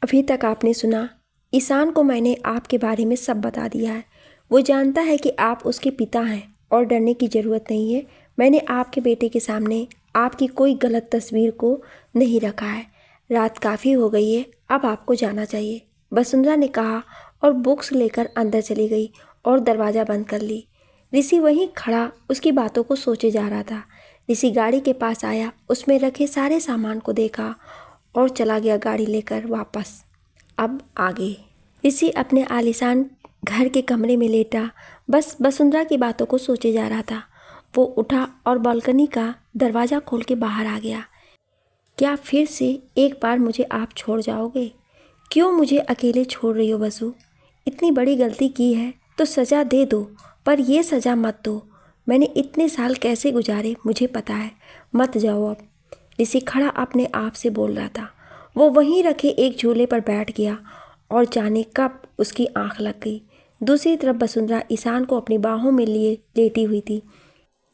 अभी तक आपने सुना, ईशान को मैंने आपके बारे में सब बता दिया है। वो जानता है कि आप उसके पिता हैं और डरने की ज़रूरत नहीं है। मैंने आपके बेटे के सामने आपकी कोई गलत तस्वीर को नहीं रखा है। रात काफ़ी हो गई है, अब आपको जाना चाहिए, वसुंधरा ने कहा और बुक्स लेकर अंदर चली गई और दरवाज़ा बंद कर ली। ऋषि वहीं खड़ा उसकी बातों को सोचे जा रहा था। ऋषि गाड़ी के पास आया, उसमें रखे सारे सामान को देखा और चला गया गाड़ी लेकर वापस। अब आगे ऋषि अपने आलीशान घर के कमरे में लेटा बस वसुंधरा की बातों को सोचे जा रहा था। वो उठा और बालकनी का दरवाज़ा खोल के बाहर आ गया। क्या फिर से एक बार मुझे आप छोड़ जाओगे? क्यों मुझे अकेले छोड़ रही हो वसु? इतनी बड़ी गलती की है तो सज़ा दे दो, पर ये सज़ा मत दो। मैंने इतने साल कैसे गुजारे मुझे पता है, मत जाओ अब। ऋषि खड़ा अपने आप से बोल रहा था। वो वहीं रखे एक झूले पर बैठ गया और जाने कब उसकी आंख लग गई। दूसरी तरफ वसुंधरा ईशान को अपनी बाहों में लिए लेटी हुई थी।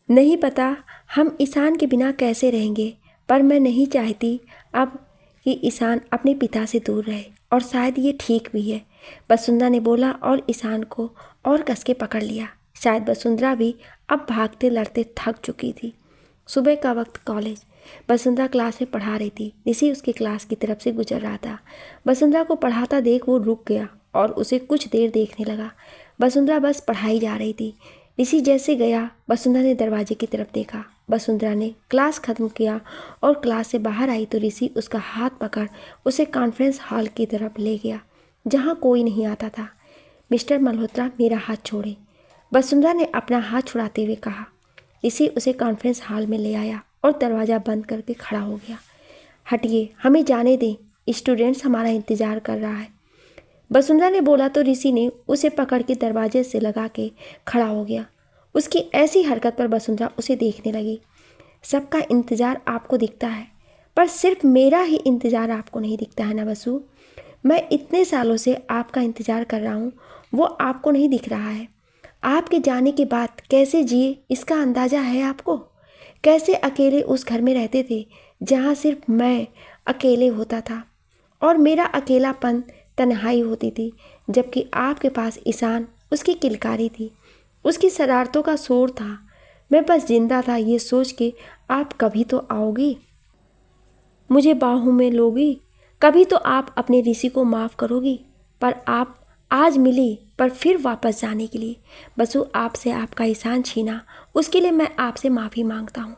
नहीं पता हम ईशान के बिना कैसे रहेंगे, पर मैं नहीं चाहती अब कि ईशान अपने पिता से दूर रहे, और शायद ये ठीक भी है, वसुंधरा ने बोला और ईशान को और कस के पकड़ लिया। शायद वसुंधरा भी अब भागते लड़ते थक चुकी थी। सुबह का वक्त, कॉलेज। वसुंधरा क्लास में पढ़ा रही थी। ऋषि उसकी क्लास की तरफ से गुजर रहा था। वसुंधरा को पढ़ाता देख वो रुक गया और उसे कुछ देर देखने लगा। वसुंधरा बस पढ़ाई जा रही थी। ऋषि जैसे गया, वसुंधरा ने दरवाजे की तरफ देखा। वसुंधरा ने क्लास खत्म किया और क्लास से बाहर आई तो ऋषि उसका हाथ पकड़ उसे कॉन्फ्रेंस हॉल की तरफ ले गया, जहाँ कोई नहीं आता था। मिस्टर मल्होत्रा, मेरा हाथ छोड़ें, वसुंधरा ने अपना हाथ छुड़ाते हुए कहा। ऋषि उसे कॉन्फ्रेंस हॉल में ले आया और दरवाज़ा बंद करके खड़ा हो गया। हटिए, हमें जाने दें, स्टूडेंट्स हमारा इंतज़ार कर रहा है, वसुंधरा ने बोला तो ऋषि ने उसे पकड़ के दरवाजे से लगा के खड़ा हो गया। उसकी ऐसी हरकत पर वसुंधरा उसे देखने लगी। सबका इंतज़ार आपको दिखता है, पर सिर्फ मेरा ही इंतज़ार आपको नहीं दिखता है ना वसु? मैं इतने सालों से आपका इंतज़ार कर रहा हूँ, वो आपको नहीं दिख रहा है। आपके जाने के बाद कैसे जिए इसका अंदाज़ा है आपको? कैसे अकेले उस घर में रहते थे जहाँ सिर्फ मैं अकेले होता था और मेरा अकेलापन तन्हाई होती थी, जबकि आपके पास ईशान, उसकी किलकारी थी, उसकी शरारतों का शोर था। मैं बस जिंदा था ये सोच के आप कभी तो आओगी, मुझे बाहों में लोगी, कभी तो आप अपने ऋषि को माफ़ करोगी। पर आप आज मिली, पर फिर वापस जाने के लिए। बसु, आपसे आपका ईशान छीना, उसके लिए मैं आपसे माफ़ी मांगता हूँ।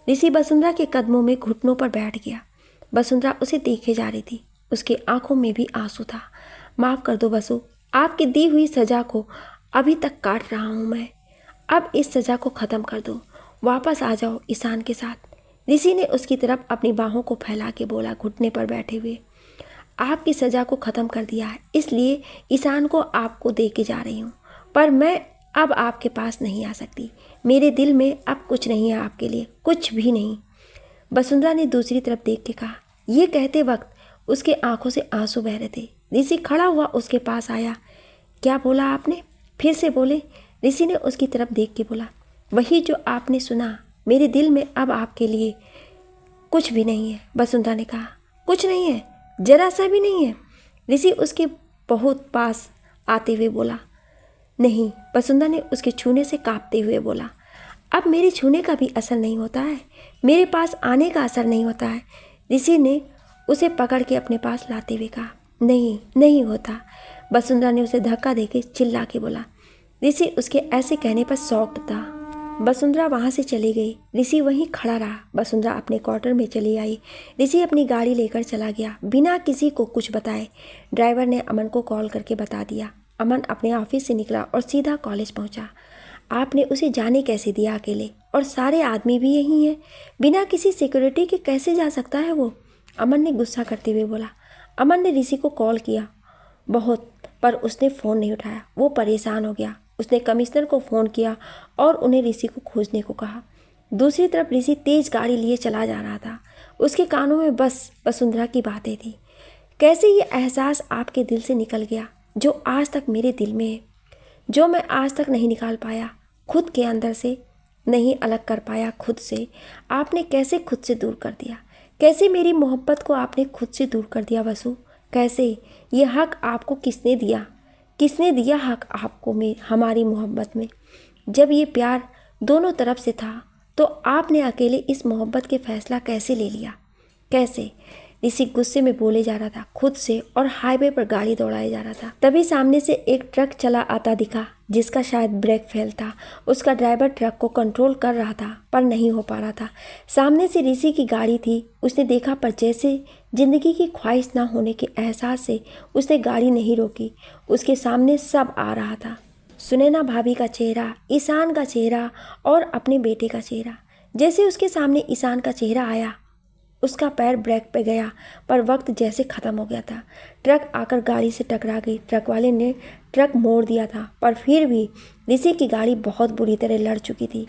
ऋषि वसुंधरा के कदमों में घुटनों पर बैठ गया। वसुंधरा उसे देखे जा रही थी, उसके आंखों में भी आंसू था। माफ़ कर दो वसु, आपकी दी हुई सज़ा को अभी तक काट रहा हूँ मैं। अब इस सज़ा को ख़त्म कर दो, वापस आ जाओ ईशान के साथ। ऋषि ने उसकी तरफ अपनी बाहों को फैला के बोला, घुटने पर बैठे हुए। आपकी सज़ा को ख़त्म कर दिया है, इसलिए ईशान को आपको दे के जा रही हूँ, पर मैं अब आपके पास नहीं आ सकती। मेरे दिल में अब कुछ नहीं है आपके लिए, कुछ भी नहीं, वसुंधरा ने दूसरी तरफ देख के कहा। यह कहते वक्त उसके आंखों से आंसू बह रहे थे। ऋषि खड़ा हुआ उसके पास आया। क्या बोला आपने? फिर से बोले, ऋषि ने उसकी तरफ देख के बोला। वही जो आपने सुना, मेरे दिल में अब आपके लिए कुछ भी नहीं है, वसुंधरा ने कहा। कुछ नहीं है? जरा सा भी नहीं है? ऋषि उसके बहुत पास आते हुए बोला। नहीं, वसुंधरा ने उसके छूने से कांपते हुए बोला। अब मेरे छूने का भी असर नहीं होता है, मेरे पास आने का असर नहीं होता है। ऋषि ने उसे पकड़ के अपने पास लाते हुए कहा। नहीं, नहीं होता, वसुंधरा ने उसे धक्का देके चिल्ला के बोला। ऋषि उसके ऐसे कहने पर शॉक्ड था। वसुंधरा वहाँ से चली गई। ऋषि वहीं खड़ा रहा। वसुंधरा अपने क्वार्टर में चली आई। ऋषि अपनी गाड़ी लेकर चला गया, बिना किसी को कुछ बताए। ड्राइवर ने अमन को कॉल करके बता दिया। अमन अपने ऑफिस से निकला और सीधा कॉलेज पहुँचा। आपने उसे जाने कैसे दिया अकेले? और सारे आदमी भी यही हैं, बिना किसी सिक्योरिटी के कैसे जा सकता है वो? अमन ने गुस्सा करते हुए बोला। अमन ने ऋषि को कॉल किया बहुत, पर उसने फ़ोन नहीं उठाया। वो परेशान हो गया। उसने कमिश्नर को फ़ोन किया और उन्हें ऋषि को खोजने को कहा। दूसरी तरफ ऋषि तेज़ गाड़ी लिए चला जा रहा था। उसके कानों में बस वसुंधरा की बातें थी। कैसे ये एहसास आपके दिल से निकल गया जो आज तक मेरे दिल में है, जो मैं आज तक नहीं निकाल पाया, खुद के अंदर से नहीं अलग कर पाया खुद से। आपने कैसे खुद से दूर कर दिया? कैसे मेरी मोहब्बत को आपने खुद से दूर कर दिया वसु? कैसे? ये हक आपको किसने दिया? किसने दिया हक आपको में हमारी मोहब्बत में? जब ये प्यार दोनों तरफ से था तो आपने अकेले इस मोहब्बत के फैसला कैसे ले लिया? कैसे? ऋषि गुस्से में बोले जा रहा था खुद से और हाईवे पर गाड़ी दौड़ाया जा रहा था। तभी सामने से एक ट्रक चला आता दिखा जिसका शायद ब्रेक फेल था। उसका ड्राइवर ट्रक को कंट्रोल कर रहा था पर नहीं हो पा रहा था। सामने से ऋषि की गाड़ी थी। उसने देखा पर जैसे जिंदगी की ख्वाहिश ना होने के एहसास से उसने गाड़ी नहीं रोकी। उसके सामने सब आ रहा था, सुनैना भाभी का चेहरा, ईशान का चेहरा और अपने बेटे का चेहरा। जैसे उसके सामने ईशान का चेहरा आया उसका पैर ब्रेक पे गया पर वक्त जैसे ख़त्म हो गया था। ट्रक आकर गाड़ी से टकरा गई। ट्रक वाले ने ट्रक मोड़ दिया था पर फिर भी ऋषि की गाड़ी बहुत बुरी तरह लड़ चुकी थी।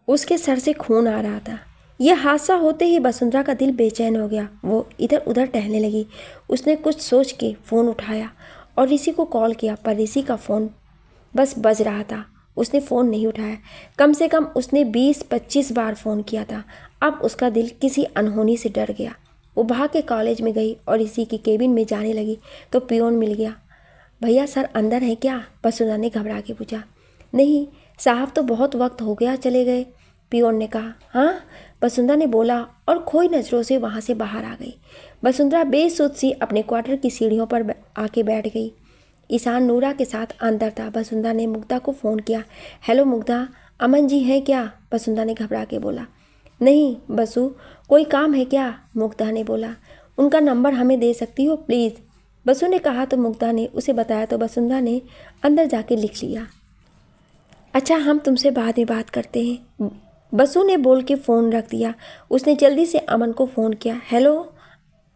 उसके सर से खून आ रहा था। यह हादसा होते ही वसुंधरा का दिल बेचैन हो गया। वो इधर उधर टहलने लगी। उसने कुछ सोच के फ़ोन उठाया और ऋषि को कॉल किया पर ऋषि का फ़ोन बस बज रहा था। उसने फ़ोन नहीं उठाया। कम से कम उसने 20-25 बार फ़ोन किया था। अब उसका दिल किसी अनहोनी से डर गया। वो भाग के कॉलेज में गई और इसी की केबिन में जाने लगी तो पियोन मिल गया। भैया सर अंदर है क्या? वसुंधरा ने घबरा के पूछा। नहीं साहब, तो बहुत वक्त हो गया चले गए, पियोन ने कहा। हाँ, वसुंधरा ने बोला और खोई नज़रों से वहाँ से बाहर आ गई। वसुंधरा बेसुध सी अपने क्वार्टर की सीढ़ियों पर आके बैठ गई। ईशान नूरा के साथ अंदर था। वसुंधरा ने मुग्धा को फ़ोन किया। हेलो मुग्धा, अमन जी हैं क्या? वसुंधरा ने घबरा के बोला। नहीं बसु, कोई काम है क्या? मुग्धा ने बोला। उनका नंबर हमें दे सकती हो प्लीज़? बसु ने कहा तो मुग्धा ने उसे बताया तो वसुंधरा ने अंदर जाके लिख लिया। अच्छा, हम तुमसे बाद में बात करते हैं, बसु ने बोल के फ़ोन रख दिया। उसने जल्दी से अमन को फ़ोन किया। हेलो,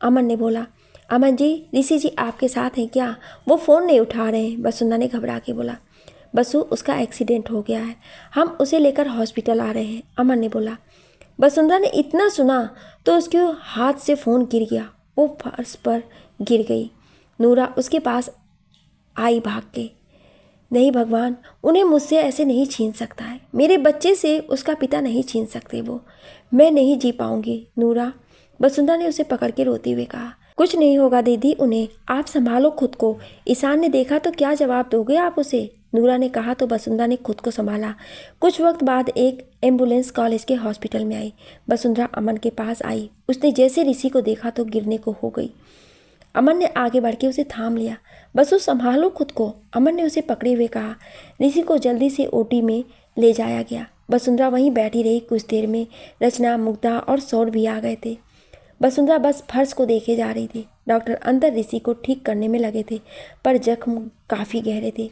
अमन ने बोला। अमन जी, ऋषि जी आपके साथ हैं क्या? वो फ़ोन नहीं उठा रहे हैं, वसुंधरा ने घबरा के बोला। बसु, उसका एक्सीडेंट हो गया है, हम उसे लेकर हॉस्पिटल आ रहे हैं, अमन ने बोला। वसुंधरा ने इतना सुना तो उसके हाथ से फ़ोन गिर गया। वो फर्श पर गिर गई। नूरा उसके पास आई भाग के। नहीं भगवान, उन्हें मुझसे ऐसे नहीं छीन सकता है। मेरे बच्चे से उसका पिता नहीं छीन सकते वो। मैं नहीं जी पाऊंगी नूरा, वसुंधरा ने उसे पकड़ के रोते हुए कहा। कुछ नहीं होगा दीदी, उन्हें आप संभालो खुद को। ईशान ने देखा तो क्या जवाब दोगे आप उसे? नूरा ने कहा तो वसुंधरा ने खुद को संभाला। कुछ वक्त बाद एक एम्बुलेंस कॉलेज के हॉस्पिटल में आई। वसुंधरा अमन के पास आई। उसने जैसे ऋषि को देखा तो गिरने को हो गई। अमन ने आगे बढ़ के उसे थाम लिया। बसु संभालो खुद को, अमन ने उसे पकड़े हुए कहा। ऋषि को जल्दी से ओटी में ले जाया गया। वसुंधरा वहीं बैठी रही। कुछ देर में रचना, मुग्धा और सौर भी आ गए थे। वसुंधरा बस फर्श को देखे जा रही थी। डॉक्टर अंदर ऋषि को ठीक करने में लगे थे पर जख्म काफ़ी गहरे थे।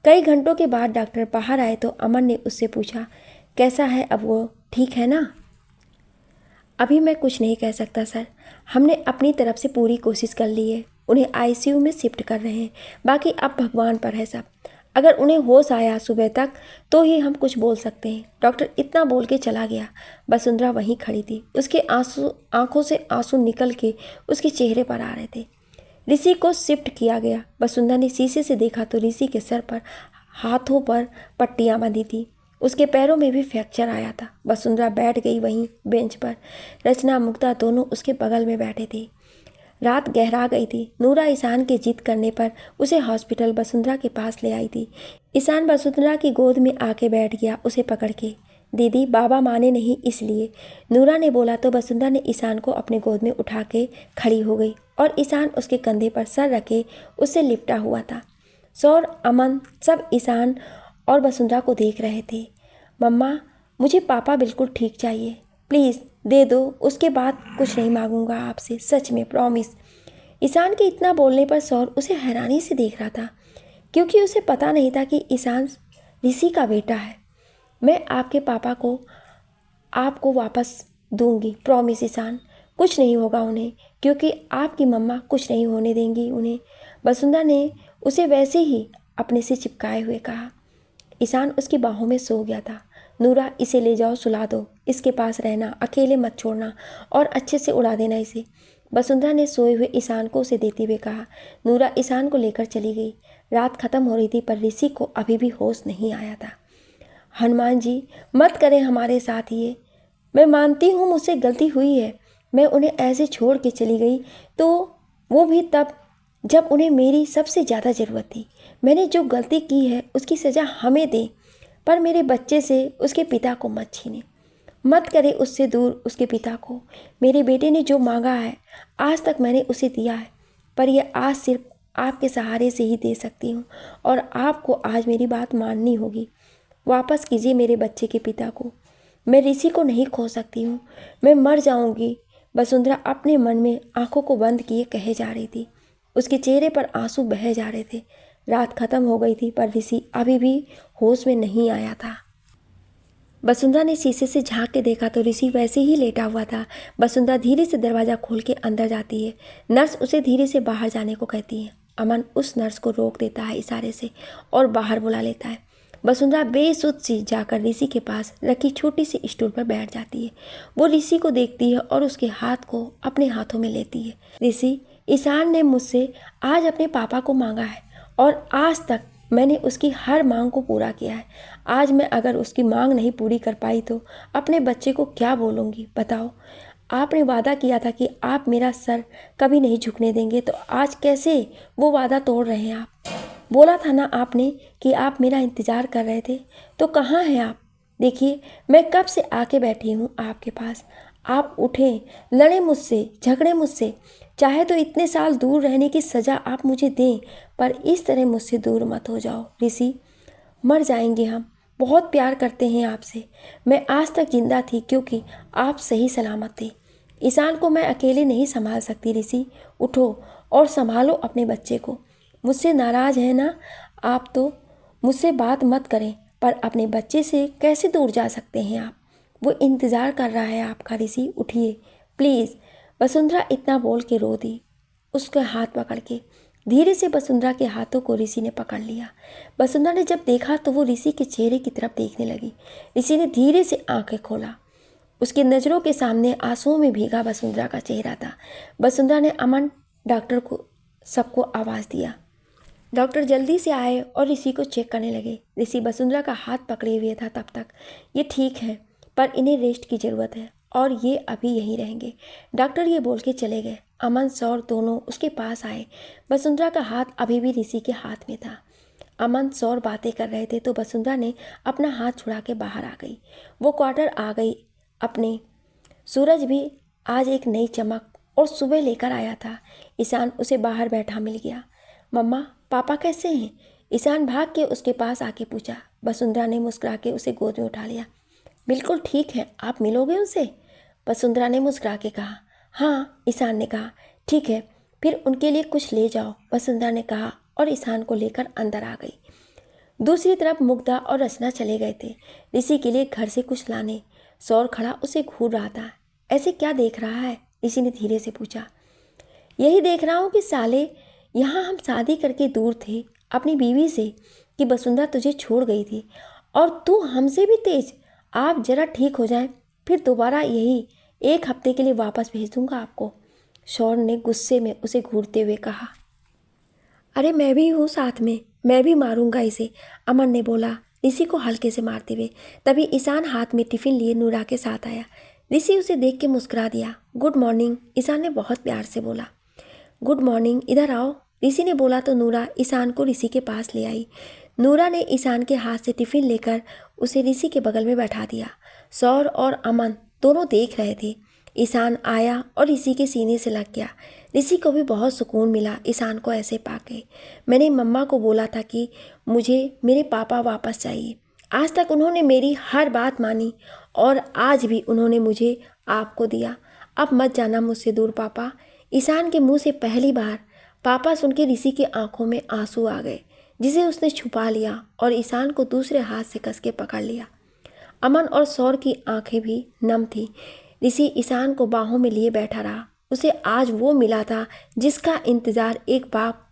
कई घंटों के बाद डॉक्टर बाहर आए तो अमन ने उससे पूछा, कैसा है अब वो, ठीक है ना? अभी मैं कुछ नहीं कह सकता सर, हमने अपनी तरफ से पूरी कोशिश कर ली है। उन्हें आईसीयू में शिफ्ट कर रहे हैं, बाकी अब भगवान पर है सब। अगर उन्हें होश आया सुबह तक तो ही हम कुछ बोल सकते हैं। डॉक्टर इतना बोल के चला गया। वसुंधरा वहीं खड़ी थी। उसके आंखों से आंसू निकल के उसके चेहरे पर आ रहे थे। ऋषि को शिफ्ट किया गया। वसुंधरा ने शीशे से देखा तो ऋषि के सर पर हाथों पर पट्टियां बंधी थी। उसके पैरों में भी फ्रैक्चर आया था। वसुंधरा बैठ गई वहीं बेंच पर। रचना, मुग्धा दोनों उसके बगल में बैठे थे। रात गहरा गई थी। नूरा ईशान के जिद करने पर उसे हॉस्पिटल वसुंधरा के पास ले आई थी। ईशान वसुंधरा की गोद में आके बैठ गया उसे पकड़ के। दीदी, बाबा माने नहीं इसलिए, नूरा ने बोला तो वसुंधरा ने ईशान को अपने गोद में उठा के खड़ी हो गई और ईशान उसके कंधे पर सर रखे उससे लिपटा हुआ था। सौर, अमन सब ईशान और वसुंधरा को देख रहे थे। मम्मा, मुझे पापा बिल्कुल ठीक चाहिए, प्लीज़ दे दो, उसके बाद कुछ नहीं मांगूंगा आपसे, सच में प्रॉमिस। ईशान के इतना बोलने पर सौर उसे हैरानी से देख रहा था क्योंकि उसे पता नहीं था कि ईशान ऋषि का बेटा है। मैं आपके पापा को आपको वापस दूंगी, प्रॉमिस ईशान, कुछ नहीं होगा उन्हें क्योंकि आपकी मम्मा कुछ नहीं होने देंगी उन्हें। वसुंधरा ने उसे वैसे ही अपने से चिपकाए हुए कहा। ईशान उसकी बाहों में सो गया था। नूरा, इसे ले जाओ, सुला दो, इसके पास रहना, अकेले मत छोड़ना और अच्छे से उड़ा देना इसे, वसुंधरा ने सोए हुए ईशान को उसे देते हुए कहा। नूरा ईशान को लेकर चली गई। रात खत्म हो रही थी पर ऋषि को अभी भी होश नहीं आया था। हनुमान जी, मत करें हमारे साथ ये, मैं मानती हूँ मुझसे गलती हुई है, मैं उन्हें ऐसे छोड़ के चली गई तो वो भी तब जब उन्हें मेरी सबसे ज़्यादा ज़रूरत थी। मैंने जो गलती की है उसकी सज़ा हमें दे, पर मेरे बच्चे से उसके पिता को मत छीने। मत करे उससे दूर उसके पिता को। मेरे बेटे ने जो मांगा है आज तक मैंने उसे दिया है, पर यह आज सिर्फ आपके सहारे से ही दे सकती हूँ और आपको आज मेरी बात माननी होगी। वापस कीजिए मेरे बच्चे के पिता को। मैं ऋषि को नहीं खो सकती हूँ, मैं मर जाऊँगी। वसुंधरा अपने मन में आंखों को बंद किए कहे जा रही थी। उसके चेहरे पर आंसू बह जा रहे थे। रात खत्म हो गई थी, पर ऋषि अभी भी होश में नहीं आया था। वसुंधरा ने शीशे से झांक के देखा तो ऋषि वैसे ही लेटा हुआ था। वसुंधरा धीरे से दरवाज़ा खोल के अंदर जाती है। नर्स उसे धीरे से बाहर जाने को कहती है। अमन उस नर्स को रोक देता है इशारे से और बाहर बुला लेता है। वसुंधरा बेसुध सी जाकर ऋषि के पास रखी छोटी सी स्टूल पर बैठ जाती है। वो ऋषि को देखती है और उसके हाथ को अपने हाथों में लेती है। ऋषि, ईशान ने मुझसे आज अपने पापा को मांगा है और आज तक मैंने उसकी हर मांग को पूरा किया है। आज मैं अगर उसकी मांग नहीं पूरी कर पाई तो अपने बच्चे को क्या बोलूँगी बताओ। आपने वादा किया था कि आप मेरा सर कभी नहीं झुकने देंगे, तो आज कैसे वो वादा तोड़ रहे हैं आप? बोला था ना आपने कि आप मेरा इंतज़ार कर रहे थे, तो कहाँ हैं आप? देखिए, मैं कब से आके बैठी हूँ आपके पास। आप उठें, लड़े मुझसे, झगड़े मुझसे। चाहे तो इतने साल दूर रहने की सज़ा आप मुझे दें, पर इस तरह मुझसे दूर मत हो जाओ ऋषि। मर जाएंगे हम। बहुत प्यार करते हैं आपसे। मैं आज तक जिंदा थी क्योंकि आप सही सलामत थे। ईशान को मैं अकेले नहीं संभाल सकती ऋषि। उठो और संभालो अपने बच्चे को। मुझसे नाराज़ है ना आप? तो मुझसे बात मत करें, पर अपने बच्चे से कैसे दूर जा सकते हैं आप? वो इंतज़ार कर रहा है आपका ऋषि। उठिए प्लीज़। वसुंधरा इतना बोल के रो दी। उसके हाथ पकड़ के धीरे से वसुंधरा के हाथों को ऋषि ने पकड़ लिया। वसुंधरा ने जब देखा तो वो ऋषि के चेहरे की तरफ देखने लगी। ऋषि ने धीरे से आंखें खोला। उसकी नज़रों के सामने आंसुओं में भीगा वसुंधरा का चेहरा था। वसुंधरा ने अमन, डॉक्टर को सबको आवाज़ दिया। डॉक्टर जल्दी से आए और ऋषि को चेक करने लगे। ऋषि वसुंधरा का हाथ पकड़े हुए था तब तक। ये ठीक है, पर इन्हें रेस्ट की ज़रूरत है और ये अभी यहीं रहेंगे। डॉक्टर ये बोल के चले गए। अमन, सौर दोनों उसके पास आए। वसुंधरा का हाथ अभी भी ऋषि के हाथ में था। अमन सौर बातें कर रहे थे तो वसुंधरा ने अपना हाथ छुड़ा के बाहर आ गई। वो क्वार्टर आ गई अपने। सूरज भी आज एक नई चमक और सुबह लेकर आया था। ईशान उसे बाहर बैठा मिल गया। मम्मा, पापा कैसे हैं? ईशान भाग के उसके पास आके पूछा। वसुंधरा ने मुस्कुरा के उसे गोद में उठा लिया। बिल्कुल ठीक है, आप मिलोगे उनसे? वसुंधरा ने मुस्कुरा के कहा। हाँ, ईशान ने कहा। ठीक है, फिर उनके लिए कुछ ले जाओ, वसुंधरा ने कहा और ईशान को लेकर अंदर आ गई। दूसरी तरफ मुग्धा और रचना चले गए थे ऋषि के लिए घर से कुछ लाने। सौर खड़ा उसे घूर रहा था। ऐसे क्या देख रहा है? ऋषि ने धीरे से पूछा। यही देख रहा हूँ कि साले, यहाँ हम शादी करके दूर थे अपनी बीवी से कि वसुंधरा तुझे छोड़ गई थी और तू हमसे भी तेज। आप जरा ठीक हो जाएं, फिर दोबारा यही 1 हफ्ते के लिए वापस भेज दूंगा आपको। शौर ने गुस्से में उसे घूरते हुए कहा। अरे मैं भी हूँ साथ में, मैं भी मारूंगा इसे, अमन ने बोला ऋषि को हल्के से मारते हुए। तभी ईशान हाथ में टिफिन लिए नूरा के साथ आया। ऋषि उसे देख के मुस्कुरा दिया। गुड मॉर्निंग, ईशान ने बहुत प्यार से बोला। गुड मॉर्निंग, इधर आओ, ऋषि ने बोला तो नूरा ईशान को ऋषि के पास ले आई। नूरा ने ईशान के हाथ से टिफिन लेकर उसे ऋषि के बगल में बैठा दिया। सौर और अमन दोनों देख रहे थे। ईशान आया और ऋषि के सीने से लग गया। ऋषि को भी बहुत सुकून मिला ईशान को ऐसे पाके। मैंने मम्मा को बोला था कि मुझे मेरे पापा वापस चाहिए। आज तक उन्होंने मेरी हर बात मानी और आज भी उन्होंने मुझे आपको दिया। अब मत जाना मुझसे दूर पापा। ईशान के मुंह से पहली बार पापा सुन के ऋषि की आंखों में आंसू आ गए, जिसे उसने छुपा लिया और ईशान को दूसरे हाथ से कस के पकड़ लिया। अमन और सौर की आंखें भी नम थीं। ऋषि ईशान को बाहों में लिए बैठा रहा। उसे आज वो मिला था जिसका इंतज़ार एक बाप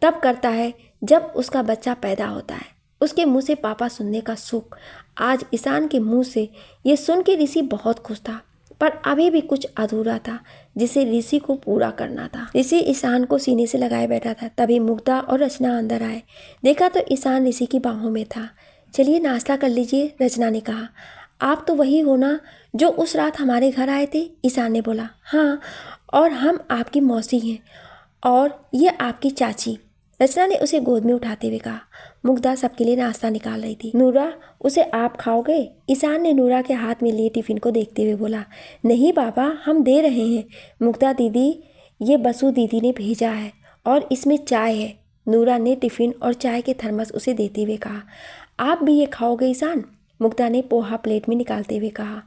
तब करता है जब उसका बच्चा पैदा होता है। उसके मुंह से पापा सुनने का सुख। आज ईशान के मुंह से ये सुन के ऋषि बहुत खुश था, पर अभी भी कुछ अधूरा था जिसे ऋषि को पूरा करना था। ऋषि ईशान को सीने से लगाए बैठा था। तभी मुग्धा और रचना अंदर आए। देखा तो ईशान ऋषि की बाहों में था। चलिए नाश्ता कर लीजिए, रचना ने कहा। आप तो वही हो ना जो उस रात हमारे घर आए थे? ईशान ने बोला। हाँ, और हम आपकी मौसी हैं और ये आपकी चाची। रचना ने उसे गोद में उठाते हुए कहा। मुग्धा सबके लिए नाश्ता निकाल रही थी। नूरा, उसे आप खाओगे? ईशान ने नूरा के हाथ में लिए टिफिन को देखते हुए बोला। नहीं बाबा, हम दे रहे हैं। मुग्धा दीदी, ये बसु दीदी ने भेजा है और इसमें चाय है। नूरा ने टिफिन और चाय के थर्मस उसे देते हुए कहा। आप भी ये खाओगे ईशान? मुग्धा ने पोहा प्लेट में निकालते हुए कहा।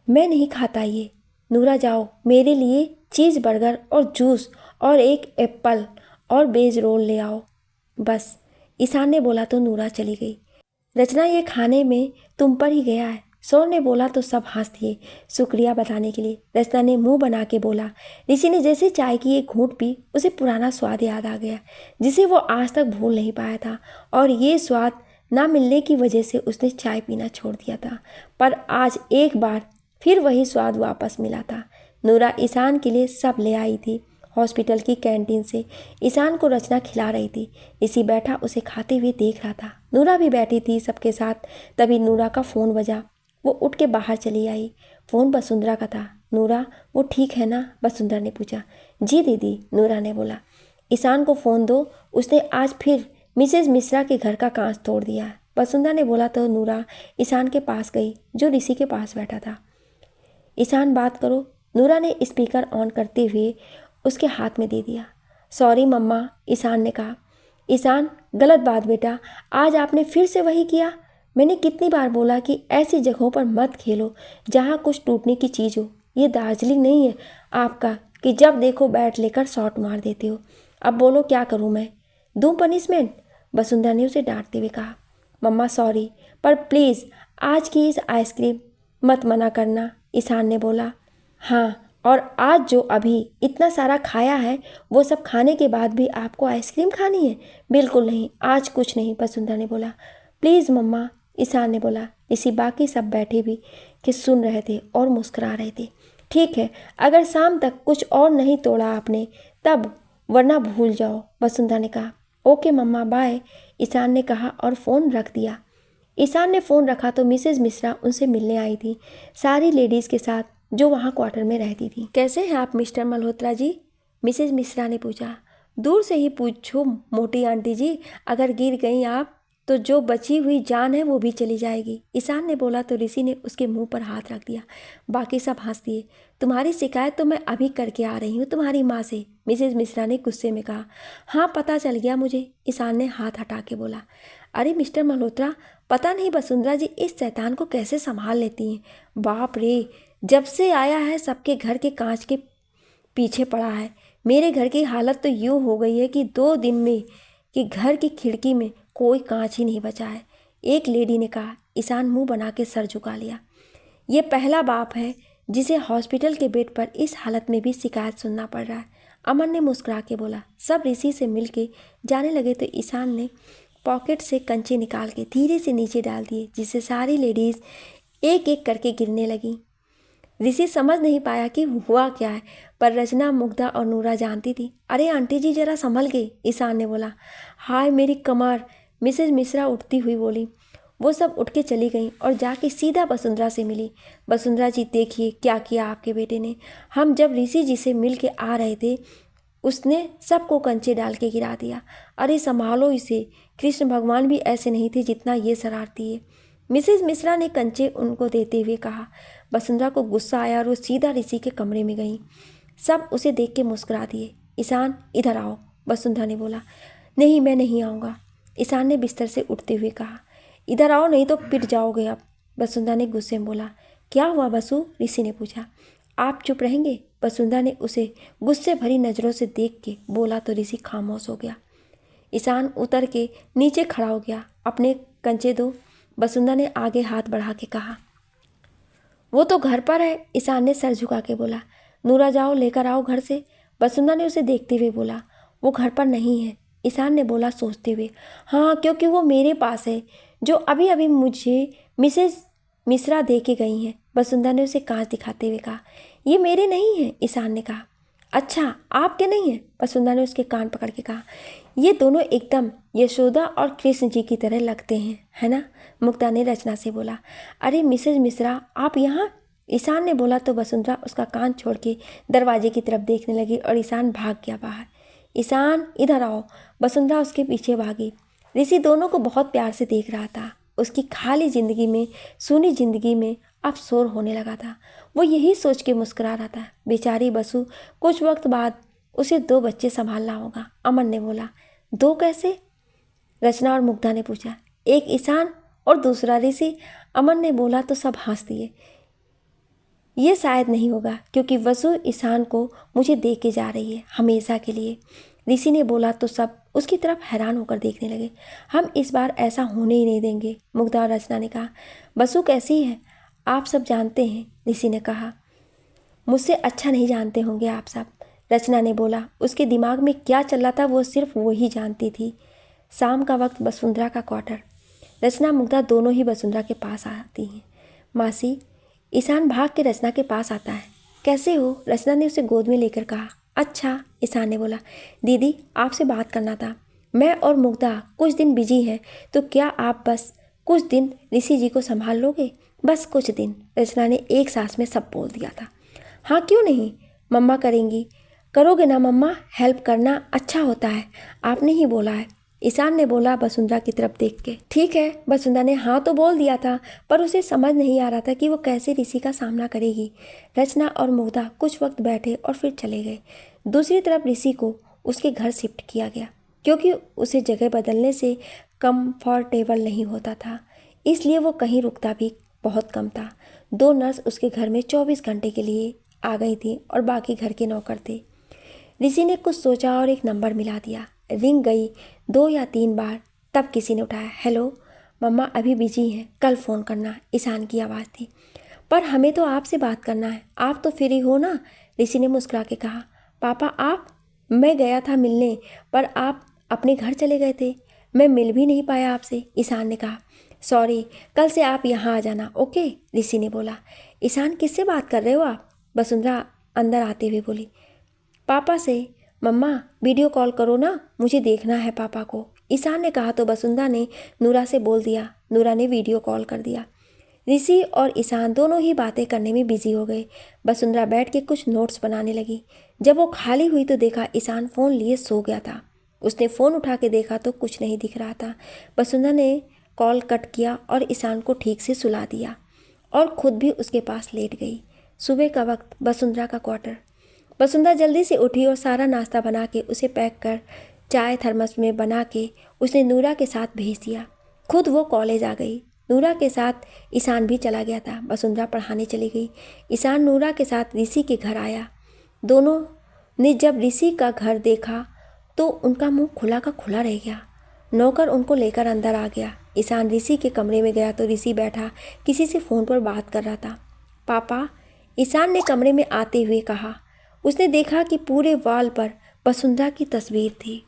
मैं नहीं खाता ये। नूरा, जाओ, मेरे लिए चीज़ बर्गर और जूस और एक एप्पल और वेज रोल ले आओ बस। ईशान ने बोला तो नूरा चली गई। रचना, ये खाने में तुम पर ही गया है। सौर ने बोला तो सब हंस दिए शुक्रिया बताने के लिए। रचना ने मुंह बना के बोला। ऋषि ने जैसे चाय की एक घूंट पी, उसे पुराना स्वाद याद आ गया जिसे वो आज तक भूल नहीं पाया था, और ये स्वाद ना मिलने की वजह से उसने चाय पीना छोड़ दिया था। पर आज एक बार फिर वही स्वाद वापस मिला था। नूरा ईशान के लिए सब ले आई थी। हॉस्पिटल की कैंटीन से ईशान को रचना खिला रही थी। ऋषि बैठा उसे खाते हुए देख रहा था। नूरा भी बैठी थी सबके साथ। तभी नूरा का फ़ोन बजा। वो उठ के बाहर चली आई। फ़ोन वसुंधरा का था। नूरा, वो ठीक है ना? वसुंधरा ने पूछा। जी दीदी, नूरा ने बोला। ईशान को फ़ोन दो, उसने आज फिर मिसेज मिश्रा के घर का कांच तोड़ दिया है। वसुंधरा ने बोला तो नूरा ईशान के पास गई जो ऋषि के पास बैठा था। ईशान, बात करो। नूरा ने स्पीकर ऑन करते हुए उसके हाथ में दे दिया। सॉरी मम्मा, ईशान ने कहा। ईशान, गलत बात बेटा, आज आपने फिर से वही किया। मैंने कितनी बार बोला कि ऐसी जगहों पर मत खेलो जहाँ कुछ टूटने की चीज़ हो। ये दार्जिलिंग नहीं है आपका कि जब देखो बैट लेकर शॉट मार देते हो। अब बोलो क्या करूँ मैं? दूँ पनिशमेंट? वसुंधरा ने उसे डांटते हुए कहा। मम्मा सॉरी, पर प्लीज़ आज की इस आइसक्रीम मत मना करना, ईशान ने बोला। हाँ, और आज जो अभी इतना सारा खाया है वो सब खाने के बाद भी आपको आइसक्रीम खानी है? बिल्कुल नहीं, आज कुछ नहीं, वसुंधरा ने बोला। प्लीज़ मम्मा, ईशान ने बोला। इसी बाकी सब बैठे भी कि सुन रहे थे और मुस्कुरा रहे थे। ठीक है, अगर शाम तक कुछ और नहीं तोड़ा आपने तब, वरना भूल जाओ, वसुंधरा ने कहा। ओके मम्मा, बाय, ईशान ने कहा और फ़ोन रख दिया। ईशान ने फ़ोन रखा तो मिसेज मिश्रा उनसे मिलने आई थी, सारी लेडीज़ के साथ जो वहाँ क्वार्टर में रहती थी। कैसे हैं आप मिस्टर मल्होत्रा जी? मिसेज मिश्रा ने पूछा। दूर से ही पूछो मोटी आंटी जी, अगर गिर गई आप तो जो बची हुई जान है वो भी चली जाएगी, ईशान ने बोला तो ऋषि ने उसके मुंह पर हाथ रख दिया। बाकी सब हंस दिए। तुम्हारी शिकायत तो मैं अभी करके आ रही हूँ तुम्हारी माँ से, मिसेज मिश्रा ने गुस्से में कहा। हाँ, पता चल गया मुझे, ईशान ने हाथ हटा के बोला। अरे मिस्टर मल्होत्रा, पता नहीं वसुंधरा जी इस शैतान को कैसे संभाल लेती हैं। बाप रे, जब से आया है सबके घर के कांच के पीछे पड़ा है। मेरे घर की हालत तो यूँ हो गई है कि 2 दिन में कि घर की खिड़की में कोई कांच ही नहीं बचा है, एक लेडी ने कहा। ईशान मुंह बना के सर झुका लिया। ये पहला बाप है जिसे हॉस्पिटल के बेड पर इस हालत में भी शिकायत सुनना पड़ रहा है, अमन ने मुस्कुरा के बोला। सब ऋषि से मिल के जाने लगे तो ईशान ने पॉकेट से कंचे निकाल के धीरे से नीचे डाल दिए, जिससे सारी लेडीज़ एक एक करके गिरने लगी। ऋषि समझ नहीं पाया कि हुआ क्या है, पर रचना, मुग्धा और नूरा जानती थी। अरे आंटी जी जरा संभल के, ईशान ने बोला। हाय मेरी कमर, मिसेज मिश्रा उठती हुई बोली। वो सब उठ के चली गईं और जाके सीधा वसुंधरा से मिली। वसुंधरा जी, देखिए क्या किया आपके बेटे ने। हम जब ऋषि जी से मिल के आ रहे थे उसने सबको कंचे डाल के गिरा दिया। अरे संभालो इसे, कृष्ण भगवान भी ऐसे नहीं थे जितना ये शरारती है, मिसेज मिश्रा ने कंचे उनको देते हुए कहा। वसुंधरा को गुस्सा आया और वो सीधा ऋषि के कमरे में गई। सब उसे देख के मुस्कुरा दिए। ईशान, इधर आओ, वसुंधरा ने बोला। नहीं, मैं नहीं आऊँगा, ईशान ने बिस्तर से उठते हुए कहा। इधर आओ नहीं तो पिट जाओगे अब, वसुंधरा ने गुस्से में बोला। क्या हुआ वसु? ऋषि ने पूछा। आप चुप रहेंगे? वसुंधरा ने उसे गुस्से भरी नज़रों से देख के बोला तो ऋषि खामोश हो गया। ईशान उतर के नीचे खड़ा हो गया। अपने कंचे दो, वसुंधरा ने आगे हाथ बढ़ा के कहा। वो तो घर पर है, ईशान ने सर झुका के बोला। नूरा, जाओ लेकर आओ घर से, वसुंधरा ने उसे देखते हुए बोला। वो घर पर नहीं है, ईशान ने बोला सोचते हुए। हाँ, क्योंकि वो मेरे पास है, जो अभी अभी मुझे मिसेज मिश्रा दे के गई हैं, वसुंधरा ने उसे कांच दिखाते हुए कहा। ये मेरे नहीं हैं, ईशान ने कहा। अच्छा, आपके नहीं हैं, वसुंधरा ने उसके कान पकड़ के कहा। ये दोनों एकदम यशोदा और कृष्ण जी की तरह लगते हैं, है ना? मुग्धा ने रचना से बोला। अरे मिसेज मिश्रा, आप यहाँ? ईशान ने बोला तो वसुंधरा उसका कान छोड़ के दरवाजे की तरफ देखने लगी और ईशान भाग गया बाहर। ईशान इधर आओ। वसुंधरा उसके पीछे भागी। ऋषि दोनों को बहुत प्यार से देख रहा था। उसकी खाली जिंदगी में, सूनी जिंदगी में अब शोर होने लगा था। वो यही सोच के मुस्कुरा रहा था, बेचारी बसु, कुछ वक्त बाद उसे 2 बच्चे संभालना होगा। अमन ने बोला। 2 कैसे? रचना और मुग्धा ने पूछा। एक ईशान और दूसरा ऋषि। अमन ने बोला तो सब हंस दिए। ये शायद नहीं होगा क्योंकि वसु ईशान को मुझे दे के जा रही है हमेशा के लिए। ऋषि ने बोला तो सब उसकी तरफ हैरान होकर देखने लगे। हम इस बार ऐसा होने ही नहीं देंगे, मुग्धा और रचना ने कहा। वसु कैसी है आप सब जानते हैं, ऋषि ने कहा। मुझसे अच्छा नहीं जानते होंगे आप सब, रचना ने बोला। उसके दिमाग में क्या चल रहा था वो सिर्फ वही जानती थी। शाम का वक्त वसुंधरा का क्वार्टर। रचना मुग्धा दोनों ही वसुंधरा के पास आती हैं। मासी, ईशान भाग के रचना के पास आता है। कैसे हो? रचना ने उसे गोद में लेकर कहा। अच्छा, ईशान ने बोला। दीदी आपसे बात करना था। मैं और मुग्धा कुछ दिन बिजी हैं, तो क्या आप बस कुछ दिन ऋषि जी को संभाल लोगे? बस कुछ दिन, रचना ने एक सांस में सब बोल दिया था। हाँ क्यों नहीं, मम्मा करेंगी। करोगे ना मम्मा? हेल्प करना अच्छा होता है, आपने ही बोला है, ईशान ने बोला वसुंधरा की तरफ देख के। ठीक है, वसुंधरा ने हाँ तो बोल दिया था, पर उसे समझ नहीं आ रहा था कि वो कैसे ऋषि का सामना करेगी। रचना और मुग्धा कुछ वक्त बैठे और फिर चले गए। दूसरी तरफ ऋषि को उसके घर शिफ्ट किया गया क्योंकि उसे जगह बदलने से कंफर्टेबल नहीं होता था, इसलिए वो कहीं रुकता भी बहुत कम था। 2 नर्स उसके घर में 24 घंटे के लिए आ गई थी और बाकी घर के नौकर थे। ऋषि ने कुछ सोचा और एक नंबर मिला दिया। रिंग गई 2 या 3 बार, तब किसी ने उठाया। हेलो मम्मा, अभी बिजी हैं, कल फ़ोन करना, ईशान की आवाज़ थी। पर हमें तो आपसे बात करना है, आप तो फ्री हो ना? ऋषि ने मुस्कुरा के कहा। पापा आप? मैं गया था मिलने, पर आप अपने घर चले गए थे, मैं मिल भी नहीं पाया आपसे, ईशान ने कहा। सॉरी, कल से आप यहाँ आ जाना, ओके, ऋषि ने बोला। ईशान किससे बात कर रहे हो आप? वसुंधरा अंदर आते हुए बोली। पापा से। मम्मा वीडियो कॉल करो ना, मुझे देखना है पापा को, ईशान ने कहा तो वसुंधरा ने नूरा से बोल दिया। नूरा ने वीडियो कॉल कर दिया। ऋषि और ईशान दोनों ही बातें करने में बिजी हो गए। वसुंधरा बैठ के कुछ नोट्स बनाने लगी। जब वो खाली हुई तो देखा ईशान फ़ोन लिए सो गया था। उसने फ़ोन उठा के देखा तो कुछ नहीं दिख रहा था। वसुंधरा ने कॉल कट किया और ईशान को ठीक से सुला दिया और खुद भी उसके पास लेट गई। सुबह का वक्त, वसुंधरा का क्वार्टर। वसुंधरा जल्दी से उठी और सारा नाश्ता बना के उसे पैक कर चाय थर्मस में बना के उसने नूरा के साथ भेज दिया। खुद वो कॉलेज आ गई। नूरा के साथ ईशान भी चला गया था। वसुंधरा पढ़ाने चली गई। ईशान नूरा के साथ ऋषि के घर आया। दोनों ने जब ऋषि का घर देखा तो उनका मुंह खुला का खुला रह गया। नौकर उनको लेकर अंदर आ गया। ईशान ऋषि के कमरे में गया तो ऋषि बैठा किसी से फ़ोन पर बात कर रहा था। पापा, ईशान ने कमरे में आते हुए कहा। उसने देखा कि पूरे वॉल पर वसुंधरा की तस्वीर थी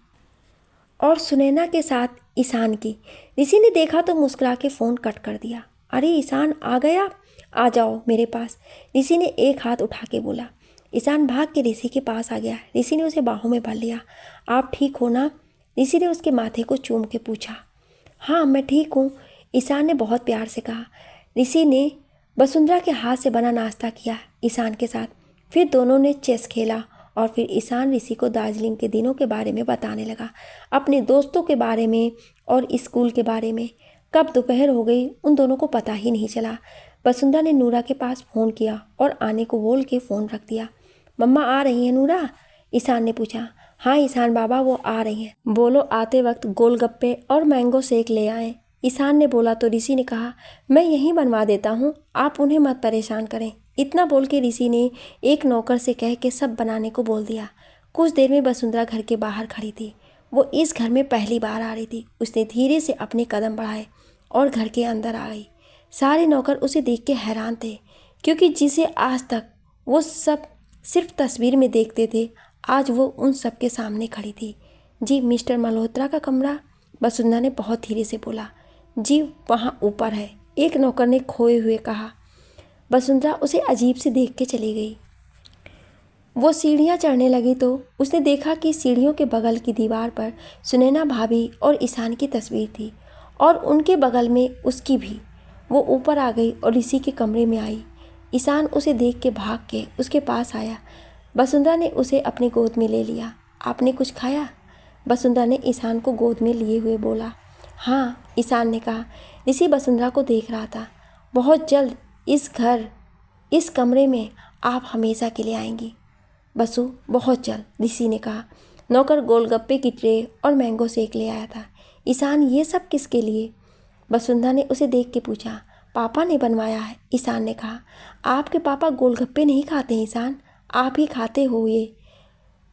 और सुनैना के साथ ईशान की। ऋषि ने देखा तो मुस्कुरा के फ़ोन कट कर दिया। अरे ईशान आ गया, आ जाओ मेरे पास, ऋषि ने एक हाथ उठा के बोला। ईशान भाग के ऋषि के पास आ गया। ऋषि ने उसे बाहों में भर लिया। आप ठीक हो ना? ऋषि ने उसके माथे को चूम के पूछा। हाँ मैं ठीक हूँ, ईशान ने बहुत प्यार से कहा। ऋषि ने वसुंधरा के हाथ से बना नाश्ता किया ईशान के साथ। फिर दोनों ने चेस खेला और फिर ईशान ऋषि को दार्जिलिंग के दिनों के बारे में बताने लगा, अपने दोस्तों के बारे में और स्कूल के बारे में। कब दोपहर हो गई उन दोनों को पता ही नहीं चला। वसुंधरा ने नूरा के पास फ़ोन किया और आने को बोल के फ़ोन रख दिया। मम्मा आ रही हैं नूरा? ईशान ने पूछा। हाँ ईशान बाबा वो आ रही हैं, बोलो आते वक्त गोलगप्पे और मैंगो शेक ले आएँ, ईशान ने बोला तो ऋषि ने कहा मैं यहीं बनवा देता हूँ, आप उन्हें मत परेशान करें। इतना बोल के ऋषि ने एक नौकर से कह के सब बनाने को बोल दिया। कुछ देर में वसुंधरा घर के बाहर खड़ी थी। वो इस घर में पहली बार आ रही थी। उसने धीरे से अपने कदम बढ़ाए और घर के अंदर आ गई। सारे नौकर उसे देख के हैरान थे क्योंकि जिसे आज तक वो सब सिर्फ तस्वीर में देखते थे, आज वो उन सब के सामने खड़ी थी। जी मिस्टर मल्होत्रा का कमरा, वसुंधरा ने बहुत धीरे से बोला। जी वहाँ ऊपर है, एक नौकर ने खोए हुए कहा। वसुंधरा उसे अजीब से देख के चली गई। वो सीढ़ियाँ चढ़ने लगी तो उसने देखा कि सीढ़ियों के बगल की दीवार पर सुनैना भाभी और ईशान की तस्वीर थी और उनके बगल में उसकी भी। वो ऊपर आ गई और ऋषि के कमरे में आई। ईशान उसे देख के भाग के उसके पास आया। वसुंधरा ने उसे अपनी गोद में ले लिया। आपने कुछ खाया? वसुंधरा ने ईशान को गोद में लिए हुए बोला। हाँ, ईशान ने कहा। ऋषि वसुंधरा को देख रहा था। बहुत जल्द इस कमरे में आप हमेशा के लिए आएंगी बसु, बहुत जल्द, ऋषि ने कहा। नौकर गोलगप्पे की ट्रे और मैंगो शेक ले आया था। ईशान, ये सब किसके लिए? वसुंधरा ने उसे देख के पूछा। पापा ने बनवाया है, ईशान ने कहा। आपके पापा गोलगप्पे नहीं खाते हैं ईशान, आप ही खाते हो ये,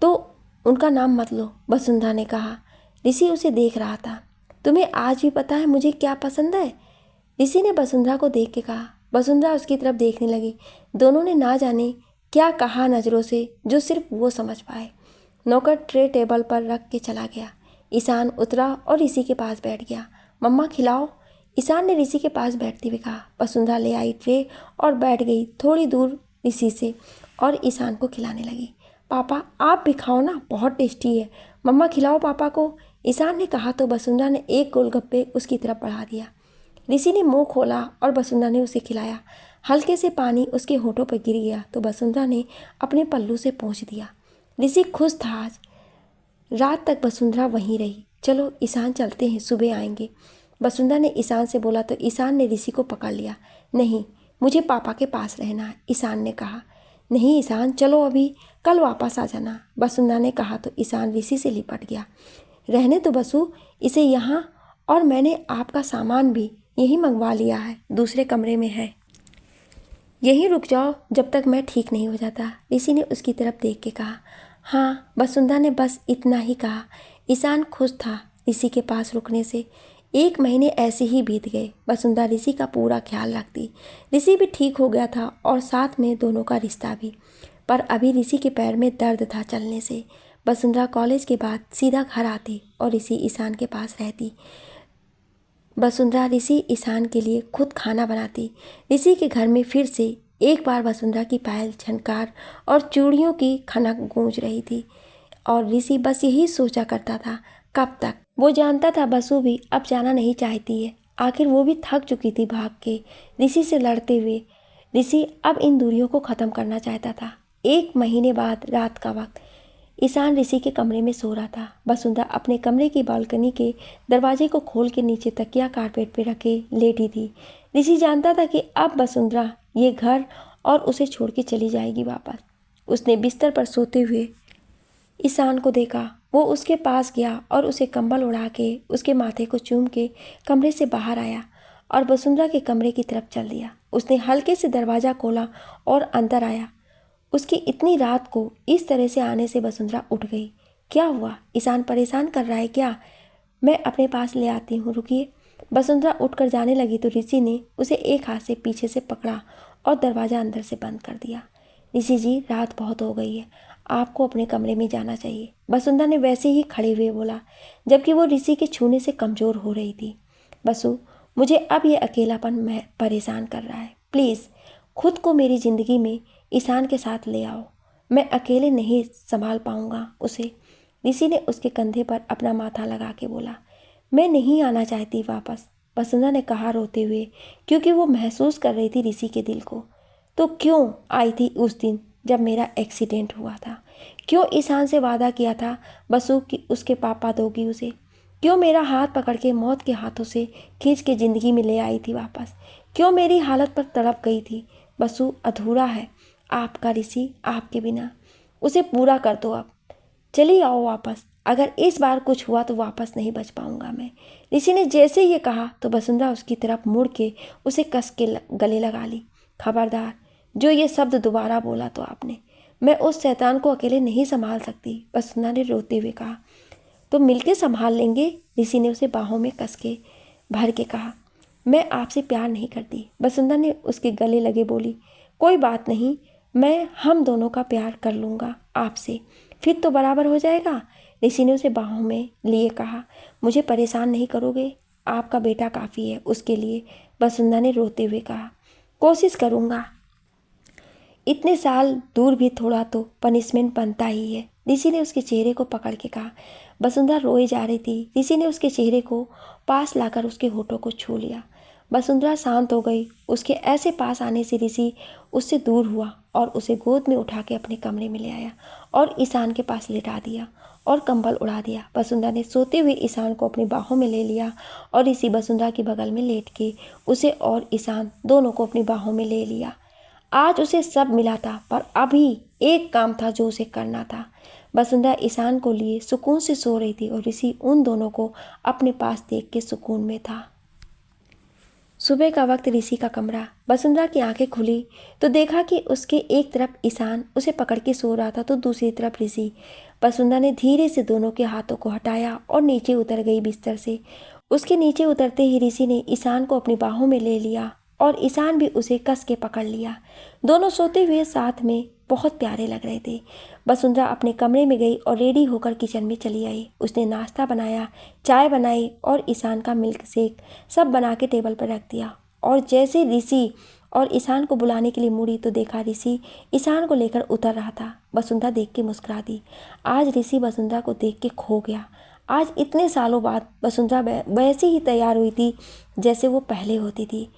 तो उनका नाम मत लो, वसुंधरा ने कहा। ऋषि उसे देख रहा था। तुम्हें आज भी पता है मुझे क्या पसंद है? ऋषि ने वसुंधरा को देख के कहा। वसुंधरा उसकी तरफ देखने लगी। दोनों ने ना जाने क्या कहा नज़रों से, जो सिर्फ वो समझ पाए। नौकर ट्रे टेबल पर रख के चला गया। ईशान उतरा और ऋषि के पास बैठ गया। मम्मा खिलाओ, ईशान ने ऋषि के पास बैठते हुए कहा। वसुंधरा ले आई ट्रे और बैठ गई थोड़ी दूर ऋषि से और ईशान को खिलाने लगी। पापा आप भी खाओ ना, बहुत टेस्टी है, मम्मा खिलाओ पापा को, ईशान ने कहा तो वसुंधरा ने एक गोलगप्पे उसकी तरफ बढ़ा दिया। ऋषि ने मुंह खोला और वसुंधरा ने उसे खिलाया। हल्के से पानी उसके होठों पर गिर गया तो वसुंधरा ने अपने पल्लू से पोंछ दिया। ऋषि खुश था। आज रात तक वसुंधरा वहीं रही। चलो ईशान चलते हैं, सुबह आएंगे, वसुंधरा ने ईशान से बोला तो ईशान ने ऋषि को पकड़ लिया। नहीं, मुझे पापा के पास रहना है, ईशान ने कहा। नहीं ईशान, चलो अभी, कल वापस आ जाना, वसुंधरा ने कहा तो ईशान ऋषि से लिपट गया। रहने तो बसु इसे यहाँ, और मैंने आपका सामान भी यहीं मंगवा लिया है, दूसरे कमरे में है, यहीं रुक जाओ जब तक मैं ठीक नहीं हो जाता, ऋषि ने उसकी तरफ देख के कहा। हाँ, वसुंधरा ने बस इतना ही कहा। ईशान खुश था ऋषि के पास रुकने से। 1 महीने ऐसे ही बीत गए। वसुंधरा ऋषि का पूरा ख्याल रखती। ऋषि भी ठीक हो गया था और साथ में दोनों का रिश्ता भी। पर अभी ऋषि के पैर में दर्द था चलने से। वसुंधरा कॉलेज के बाद सीधा घर आती और ऋषि ईशान के पास रहती। वसुंधरा ऋषि ईशान के लिए खुद खाना बनाती। ऋषि के घर में फिर से एक बार वसुंधरा की पायल झनकार और चूड़ियों की खनक गूंज रही थी और ऋषि बस यही सोचा करता था, कब तक। वो जानता था बसु भी अब जाना नहीं चाहती है। आखिर वो भी थक चुकी थी भाग के ऋषि से लड़ते हुए। ऋषि अब इन दूरियों को ख़त्म करना चाहता था। 1 महीने बाद रात का वक्त, ईशान ऋषि के कमरे में सो रहा था। वसुंधरा अपने कमरे की बालकनी के दरवाजे को खोल के नीचे तकिया कारपेट पे रखे लेटी थी। ऋषि जानता था कि अब वसुंधरा ये घर और उसे छोड़ के चली जाएगी वापस। उसने बिस्तर पर सोते हुए ईशान को देखा। वो उसके पास गया और उसे कंबल उड़ा के उसके माथे को चूम के कमरे से बाहर आया और वसुंधरा के कमरे की तरफ चल दिया। उसने हल्के से दरवाज़ा खोला और अंदर आया। उसकी इतनी रात को इस तरह से आने से वसुंधरा उठ गई। क्या हुआ? ईशान परेशान कर रहा है क्या? मैं अपने पास ले आती हूँ, रुकिए। वसुंधरा उठकर जाने लगी तो ऋषि ने उसे एक हाथ से पीछे से पकड़ा और दरवाज़ा अंदर से बंद कर दिया। ऋषि जी, रात बहुत हो गई है, आपको अपने कमरे में जाना चाहिए, वसुंधरा ने वैसे ही खड़े हुए बोला, जबकि वो ऋषि के छूने से कमज़ोर हो रही थी। बसु, मुझे अब ये अकेलापन मैं परेशान कर रहा है, प्लीज़ खुद को मेरी ज़िंदगी में ईशान के साथ ले आओ, मैं अकेले नहीं संभाल पाऊंगा उसे। ऋषि ने उसके कंधे पर अपना माथा लगा के बोला। मैं नहीं आना चाहती वापस, वसुंधरा ने कहा रोते हुए, क्योंकि वो महसूस कर रही थी ऋषि के दिल को। तो क्यों आई थी उस दिन जब मेरा एक्सीडेंट हुआ था? क्यों ईशान से वादा किया था बसु कि उसके पापा दोगी उसे? क्यों मेरा हाथ पकड़ के मौत के हाथों से खींच के ज़िंदगी में ले आई थी वापस? क्यों मेरी हालत पर तड़प गई थी? बसु अधूरा है आपका ऋषि, आपके बिना। उसे पूरा कर दो अब, चली आओ वापस। अगर इस बार कुछ हुआ तो वापस नहीं बच पाऊंगा मैं। ऋषि ने जैसे ये कहा तो वसुंधरा उसकी तरफ मुड़ के उसे कस के गले लगा ली। खबरदार, जो ये शब्द दोबारा बोला तो आपने, मैं उस शैतान को अकेले नहीं संभाल सकती, वसुंधरा ने रोते हुए कहा। तो मिलके संभाल लेंगे, ऋषि ने उसे बाहों में कस के भर के कहा। मैं आपसे प्यार नहीं करती, वसुंधरा ने उसके गले लगे बोली। कोई बात नहीं, हम दोनों का प्यार कर लूँगा आपसे, फिर तो बराबर हो जाएगा, ऋषि ने उसे बाहों में लिए कहा। मुझे परेशान नहीं करोगे, आपका बेटा काफ़ी है उसके लिए, वसुंधरा ने रोते हुए कहा। कोशिश करूँगा, इतने साल दूर भी थोड़ा तो पनिशमेंट बनता ही है, ऋषि ने उसके चेहरे को पकड़ के कहा। वसुंधरा रोए जा रही थी। ऋषि ने उसके चेहरे को पास लाकर उसके होठों को छू लिया। वसुंधरा शांत हो गई। उसके ऐसे पास आने से ऋषि उससे दूर हुआ और उसे गोद में उठा के अपने कमरे में ले आया और ईशान के पास लिटा दिया और कंबल उड़ा दिया। वसुंधरा ने सोते हुए ईशान को अपनी बाहों में ले लिया और ऋषि वसुंधरा के बगल में लेट के उसे और ईशान दोनों को अपनी बाहों में ले लिया। आज उसे सब मिला था, पर अभी एक काम था जो उसे करना था। वसुंधरा ईशान को लिए सुकून से सो रही थी और ऋषि उन दोनों को अपने पास देख के सुकून में था। सुबह का वक्त, ऋषि का कमरा। वसुंधरा की आंखें खुली तो देखा कि उसके एक तरफ ईशान उसे पकड़ के सो रहा था तो दूसरी तरफ ऋषि। वसुंधरा ने धीरे से दोनों के हाथों को हटाया और नीचे उतर गई बिस्तर से। उसके नीचे उतरते ही ऋषि ने ईशान को अपनी बाहों में ले लिया और ईशान भी उसे कस के पकड़ लिया। दोनों सोते हुए साथ में बहुत प्यारे लग रहे थे। वसुंधरा अपने कमरे में गई और रेडी होकर किचन में चली आई। उसने नाश्ता बनाया, चाय बनाई और ईशान का मिल्क शेक सब बना के टेबल पर रख दिया। और जैसे ऋषि और ईशान को बुलाने के लिए मुड़ी तो देखा ऋषि ईशान को लेकर उतर रहा था। वसुंधरा देख के मुस्कुरा दी। आज ऋषि वसुंधरा को देख के खो गया। आज इतने सालों बाद वसुंधरा वैसे ही तैयार हुई थी जैसे वो पहले होती थी।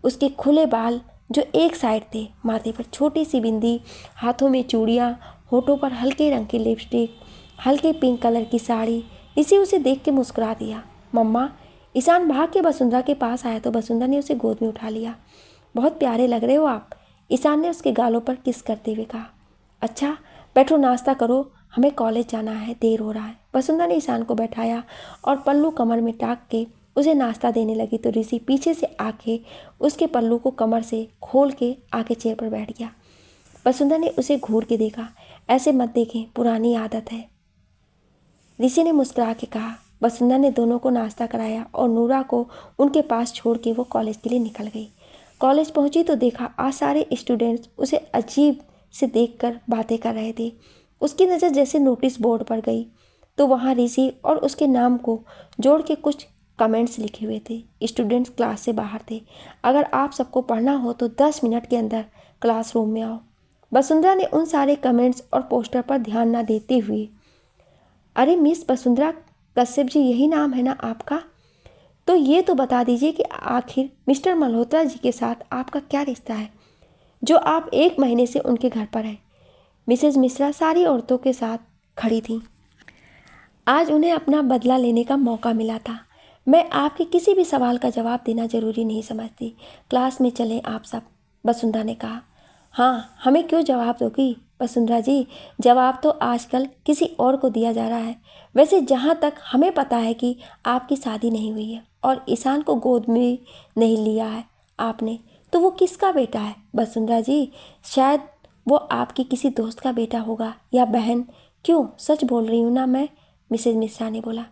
उसके खुले बाल जो एक साइड थे, माथे पर छोटी सी बिंदी, हाथों में चूड़ियाँ, होठों पर हल्के रंग की लिपस्टिक, हल्के पिंक कलर की साड़ी। इसे उसे देख के मुस्कुरा दिया। मम्मा। ईशान भाग के वसुंधरा के पास आया तो वसुंधरा ने उसे गोद में उठा लिया। बहुत प्यारे लग रहे हो आप, ईशान ने उसके गालों पर किस करते हुए कहा। अच्छा बैठो, नाश्ता करो, हमें कॉलेज जाना है, देर हो रहा है। वसुंधरा ने ईशान को बैठाया और पल्लू कमर में टाक के उसे नाश्ता देने लगी तो ऋषि पीछे से आके उसके पल्लू को कमर से खोल के आके चेयर पर बैठ गया। वसुंधरा ने उसे घूर के देखा। ऐसे मत देखें, पुरानी आदत है, ऋषि ने मुस्कुरा के कहा। वसुंधरा ने दोनों को नाश्ता कराया और नूरा को उनके पास छोड़ के वो कॉलेज के लिए निकल गई। कॉलेज पहुंची तो देखा आज सारे स्टूडेंट्स उसे अजीब से देखकर बातें कर रहे थे। उसकी नज़र जैसे नोटिस बोर्ड पर गई तो वहाँ ऋषि और उसके नाम को जोड़ के कुछ कमेंट्स लिखे हुए थे। स्टूडेंट्स क्लास से बाहर थे। अगर आप सबको पढ़ना हो तो 10 मिनट के अंदर क्लासरूम में आओ। वसुंधरा ने उन सारे कमेंट्स और पोस्टर पर ध्यान न देते हुए, अरे मिस वसुंधरा कश्यप जी, यही नाम है ना आपका? तो ये तो बता दीजिए कि आखिर मिस्टर मल्होत्रा जी के साथ आपका क्या रिश्ता है जो आप 1 महीने से उनके घर पर हैं। मिसेज मिश्रा सारी औरतों के साथ खड़ी थी। आज उन्हें अपना बदला लेने का मौका मिला था। मैं आपके किसी भी सवाल का जवाब देना जरूरी नहीं समझती। क्लास में चलें आप सब, वसुंधरा ने कहा। हाँ, हमें क्यों जवाब दोगी वसुंधरा जी? जवाब तो आजकल किसी और को दिया जा रहा है। वैसे जहाँ तक हमें पता है कि आपकी शादी नहीं हुई है और ईशान को गोद में नहीं लिया है आपने, तो वो किसका बेटा है वसुंधरा जी? शायद वो आपकी किसी दोस्त का बेटा होगा या बहन। क्यों, सच बोल रही हूँ ना मैं, मिसेज मिश्रा ने बोला।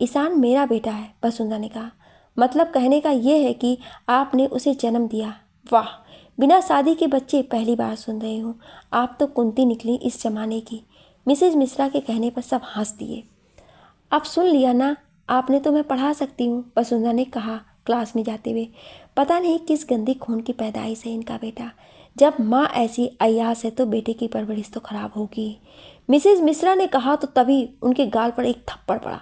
ईशान मेरा बेटा है, वसुंधरा ने कहा। मतलब कहने का ये है कि आपने उसे जन्म दिया। वाह, बिना शादी के बच्चे पहली बार सुन रही हूँ। आप तो कुंती निकली इस जमाने की। मिसेज मिश्रा के कहने पर सब हंस दिए। अब सुन लिया ना आपने, तो मैं पढ़ा सकती हूँ, वसुंधरा ने कहा क्लास में जाते हुए। पता नहीं किस गंदी खून की पैदाइश है इनका बेटा। जब माँ ऐसी अय्यास है तो बेटे की परवरिश तो खराब होगी। मिसेज मिश्रा ने कहा तो तभी उनके गाल पर एक थप्पड़ पड़ा।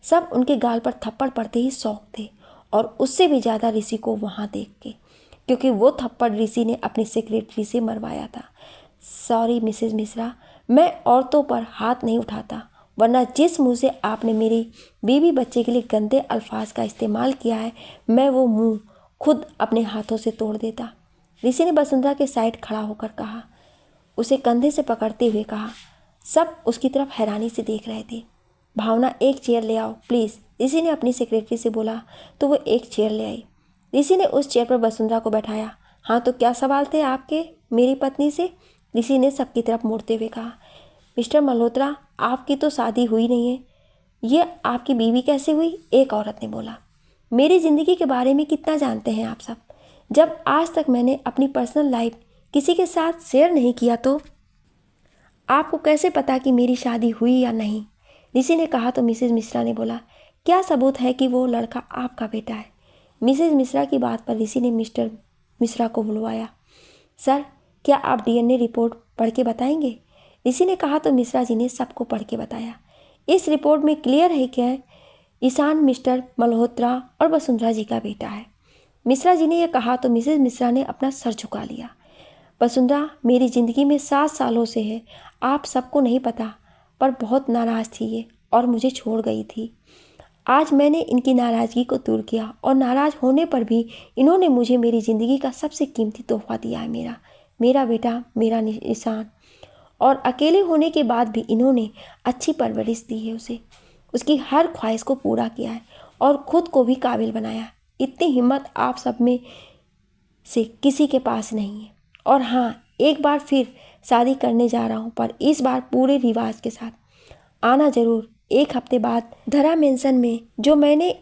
सब उनके गाल पर थप्पड़ पड़ते ही शौक थे और उससे भी ज़्यादा ऋषि को वहाँ देख के, क्योंकि वो थप्पड़ ऋषि ने अपनी सेक्रेटरी से मरवाया था। सॉरी मिसेज मिश्रा, मैं औरतों पर हाथ नहीं उठाता, वरना जिस मुंह से आपने मेरी बीवी बच्चे के लिए गंदे अल्फाज का इस्तेमाल किया है, मैं वो मुंह खुद अपने हाथों से तोड़ देता। ऋषि ने वसुंधरा के साइड खड़ा होकर कहा, उसे कंधे से पकड़ते हुए कहा। सब उसकी तरफ हैरानी से देख रहे थे। भावना, एक चेयर ले आओ प्लीज़, ऋषि ने अपनी सेक्रेटरी से बोला तो वो एक चेयर ले आई। ऋषि ने उस चेयर पर वसुंधरा को बैठाया। हाँ, तो क्या सवाल थे आपके मेरी पत्नी से? ऋषि ने सबकी तरफ मुड़ते हुए कहा। मिस्टर मल्होत्रा, आपकी तो शादी हुई नहीं है, ये आपकी बीवी कैसे हुई? एक औरत ने बोला। मेरी ज़िंदगी के बारे में कितना जानते हैं आप सब? जब आज तक मैंने अपनी पर्सनल लाइफ किसी के साथ शेयर नहीं किया तो आपको कैसे पता कि मेरी शादी हुई या नहीं? ऋषि ने कहा तो मिसेज मिश्रा ने बोला, क्या सबूत है कि वो लड़का आपका बेटा है? मिसेज मिश्रा की बात पर ऋषि ने मिस्टर मिश्रा को बुलवाया। सर, क्या आप डीएनए रिपोर्ट पढ़ के बताएंगे? ऋषि ने कहा तो मिश्रा जी ने सबको पढ़ के बताया। इस रिपोर्ट में क्लियर है कि ईशान मिस्टर मल्होत्रा और वसुंधरा जी का बेटा है। मिश्रा जी ने यह कहा तो मिसेज मिश्रा ने अपना सर झुका लिया। वसुंधरा मेरी ज़िंदगी में 7 सालों से है, आप सबको नहीं पता, पर बहुत नाराज़ थी ये और मुझे छोड़ गई थी। आज मैंने इनकी नाराज़गी को दूर किया और नाराज़ होने पर भी इन्होंने मुझे मेरी ज़िंदगी का सबसे कीमती तोहफ़ा दिया है, मेरा बेटा, मेरा ईशान। और अकेले होने के बाद भी इन्होंने अच्छी परवरिश दी है उसे, उसकी हर ख्वाहिश को पूरा किया है और ख़ुद को भी काबिल बनाया। इतनी हिम्मत आप सब में से किसी के पास नहीं है। और हाँ, एक बार फिर शादी करने जा रहा हूँ, पर इस बार पूरे रिवाज के साथ। आना ज़रूर 1 हफ्ते बाद धरा मेंशन में, जो मैंने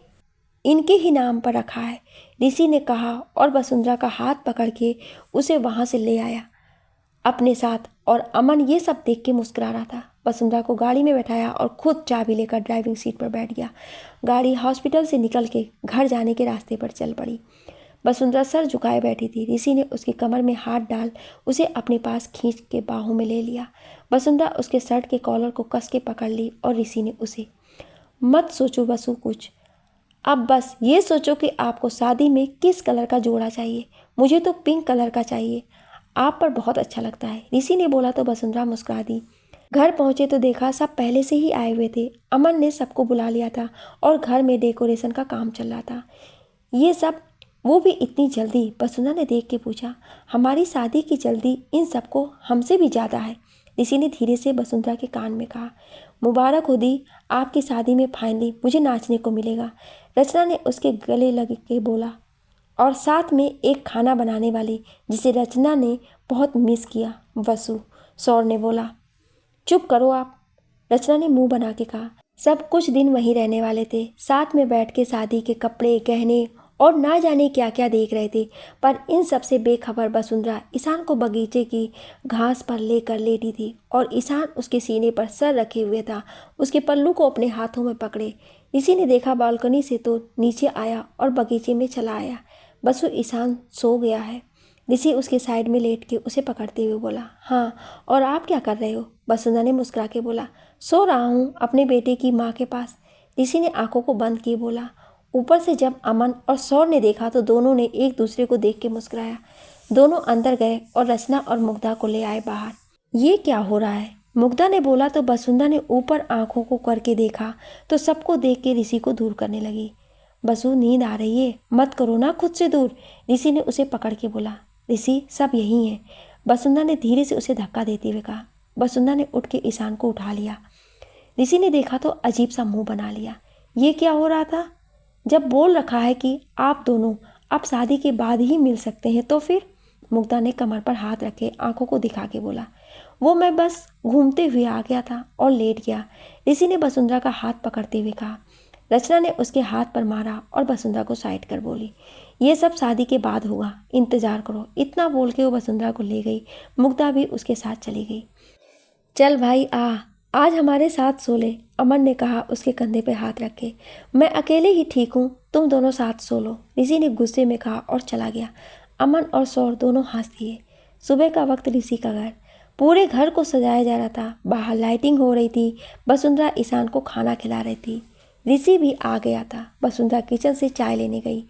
इनके ही नाम पर रखा है, ऋषि ने कहा और वसुंधरा का हाथ पकड़ के उसे वहाँ से ले आया अपने साथ। और अमन ये सब देख के मुस्कुरा रहा था। वसुंधरा को गाड़ी में बैठाया और खुद चाबी लेकर ड्राइविंग सीट पर बैठ गया। गाड़ी हॉस्पिटल से निकल के घर जाने के रास्ते पर चल पड़ी। वसुंधरा सर झुकाए बैठी थी। ऋषि ने उसकी कमर में हाथ डाल उसे अपने पास खींच के बाहों में ले लिया। वसुंधरा उसके शर्ट के कॉलर को कस के पकड़ ली और ऋषि ने उसे, मत सोचो वसु कुछ, अब बस ये सोचो कि आपको शादी में किस कलर का जोड़ा चाहिए। मुझे तो पिंक कलर का चाहिए, आप पर बहुत अच्छा लगता है, ऋषि ने बोला तो वसुंधरा मुस्कुरा दी। घर पहुंचे तो देखा सब पहले से ही आए हुए थे। अमन ने सबको बुला लिया था और घर में डेकोरेशन का काम चल रहा था। ये सब वो भी इतनी जल्दी, वसुंधरा ने देख के पूछा। हमारी शादी की जल्दी इन सबको हमसे भी ज़्यादा है, ऋषि ने धीरे से वसुंधरा के कान में कहा। मुबारक हो दी, आपकी शादी में फाइनली मुझे नाचने को मिलेगा, रचना ने उसके गले लग के बोला, और साथ में एक खाना बनाने वाली जिसे रचना ने बहुत मिस किया। वसु, सौर ने बोला। चुप करो आप, रचना ने मुंह बना के कहा। सब कुछ दिन वहीं रहने वाले थे, साथ में बैठ के शादी के कपड़े, गहने और ना जाने क्या क्या देख रहे थे। पर इन सब से बेखबर वसुंधरा ईशान को बगीचे की घास पर लेकर लेटी थी और ईशान उसके सीने पर सर रखे हुए था, उसके पल्लू को अपने हाथों में पकड़े। ऋषि ने देखा बालकनी से तो नीचे आया और बगीचे में चला आया। वसु, ईशान सो गया है, ऋषि उसके साइड में लेट के उसे पकड़ते हुए बोला। हाँ, और आप क्या कर रहे हो? वसुंधरा ने मुस्कुरा के बोला। सो रहा हूँ अपने बेटे की माँ के पास, ऋषि ने आंखों को बंद किए बोला। ऊपर से जब अमन और सौर ने देखा तो दोनों ने एक दूसरे को देख के मुस्कुराया। दोनों अंदर गए और रचना और मुग्धा को ले आए बाहर। ये क्या हो रहा है? मुग्धा ने बोला तो वसुंधरा ने ऊपर आंखों को करके देखा तो सबको देख के ऋषि को दूर करने लगी। वसु, नींद आ रही है, मत करो ना खुद से दूर, ऋषि ने उसे पकड़ के बोला। ऋषि, सब यही है, वसुंधरा ने धीरे से उसे धक्का देते हुए कहा। वसुंधरा ने उठ के ईशान को उठा लिया। ऋषि ने देखा तो अजीब सा मुंह बना लिया। ये क्या हो रहा था? जब बोल रखा है कि आप दोनों अब शादी के बाद ही मिल सकते हैं तो फिर? मुग्धा ने कमर पर हाथ रखे आंखों को दिखा के बोला। वो मैं बस घूमते हुए आ गया था और लेट गया, ऋषि ने वसुंधरा का हाथ पकड़ते हुए कहा। रचना ने उसके हाथ पर मारा और वसुंधरा को साइड कर बोली, ये सब शादी के बाद होगा, इंतजार करो। इतना बोल के वो वसुंधरा को ले गई। मुग्धा भी उसके साथ चली गई। चल भाई आ, आज हमारे साथ सो ले, अमन ने कहा उसके कंधे पे हाथ रखे। मैं अकेले ही ठीक हूँ, तुम दोनों साथ सो लो, ऋषि ने गुस्से में कहा और चला गया। अमन और सौर दोनों हंस दिए। सुबह का वक्त, ऋषि का घर, पूरे घर को सजाया जा रहा था। बाहर लाइटिंग हो रही थी। वसुंधरा ईशान को खाना खिला रही थी। ऋषि भी आ गया था। वसुंधरा किचन से चाय लेने गई।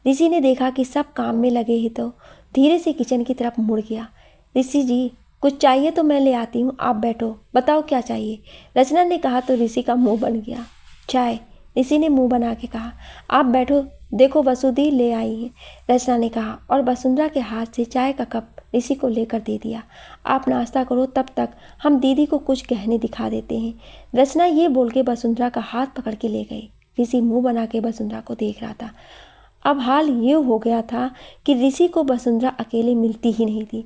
ऋषि ने देखा कि सब काम में लगे ही तो धीरे से किचन की तरफ मुड़ गया। ऋषि जी, कुछ चाहिए तो मैं ले आती हूँ, आप बैठो, बताओ क्या चाहिए, रचना ने कहा तो ऋषि का मुंह बन गया। चाय, ऋषि ने मुंह बना के कहा। आप बैठो, देखो वसुदी ले आई है, रचना ने कहा और वसुंधरा के हाथ से चाय का कप ऋषि को लेकर दे दिया। आप नाश्ता करो, तब तक हम दीदी को कुछ गहने दिखा देते हैं, रचना ये बोल के वसुंधरा का हाथ पकड़ के ले गई। ऋषि मुंह बना के वसुंधरा को देख रहा था। अब हाल ये हो गया था कि ऋषि को वसुंधरा अकेले मिलती ही नहीं थी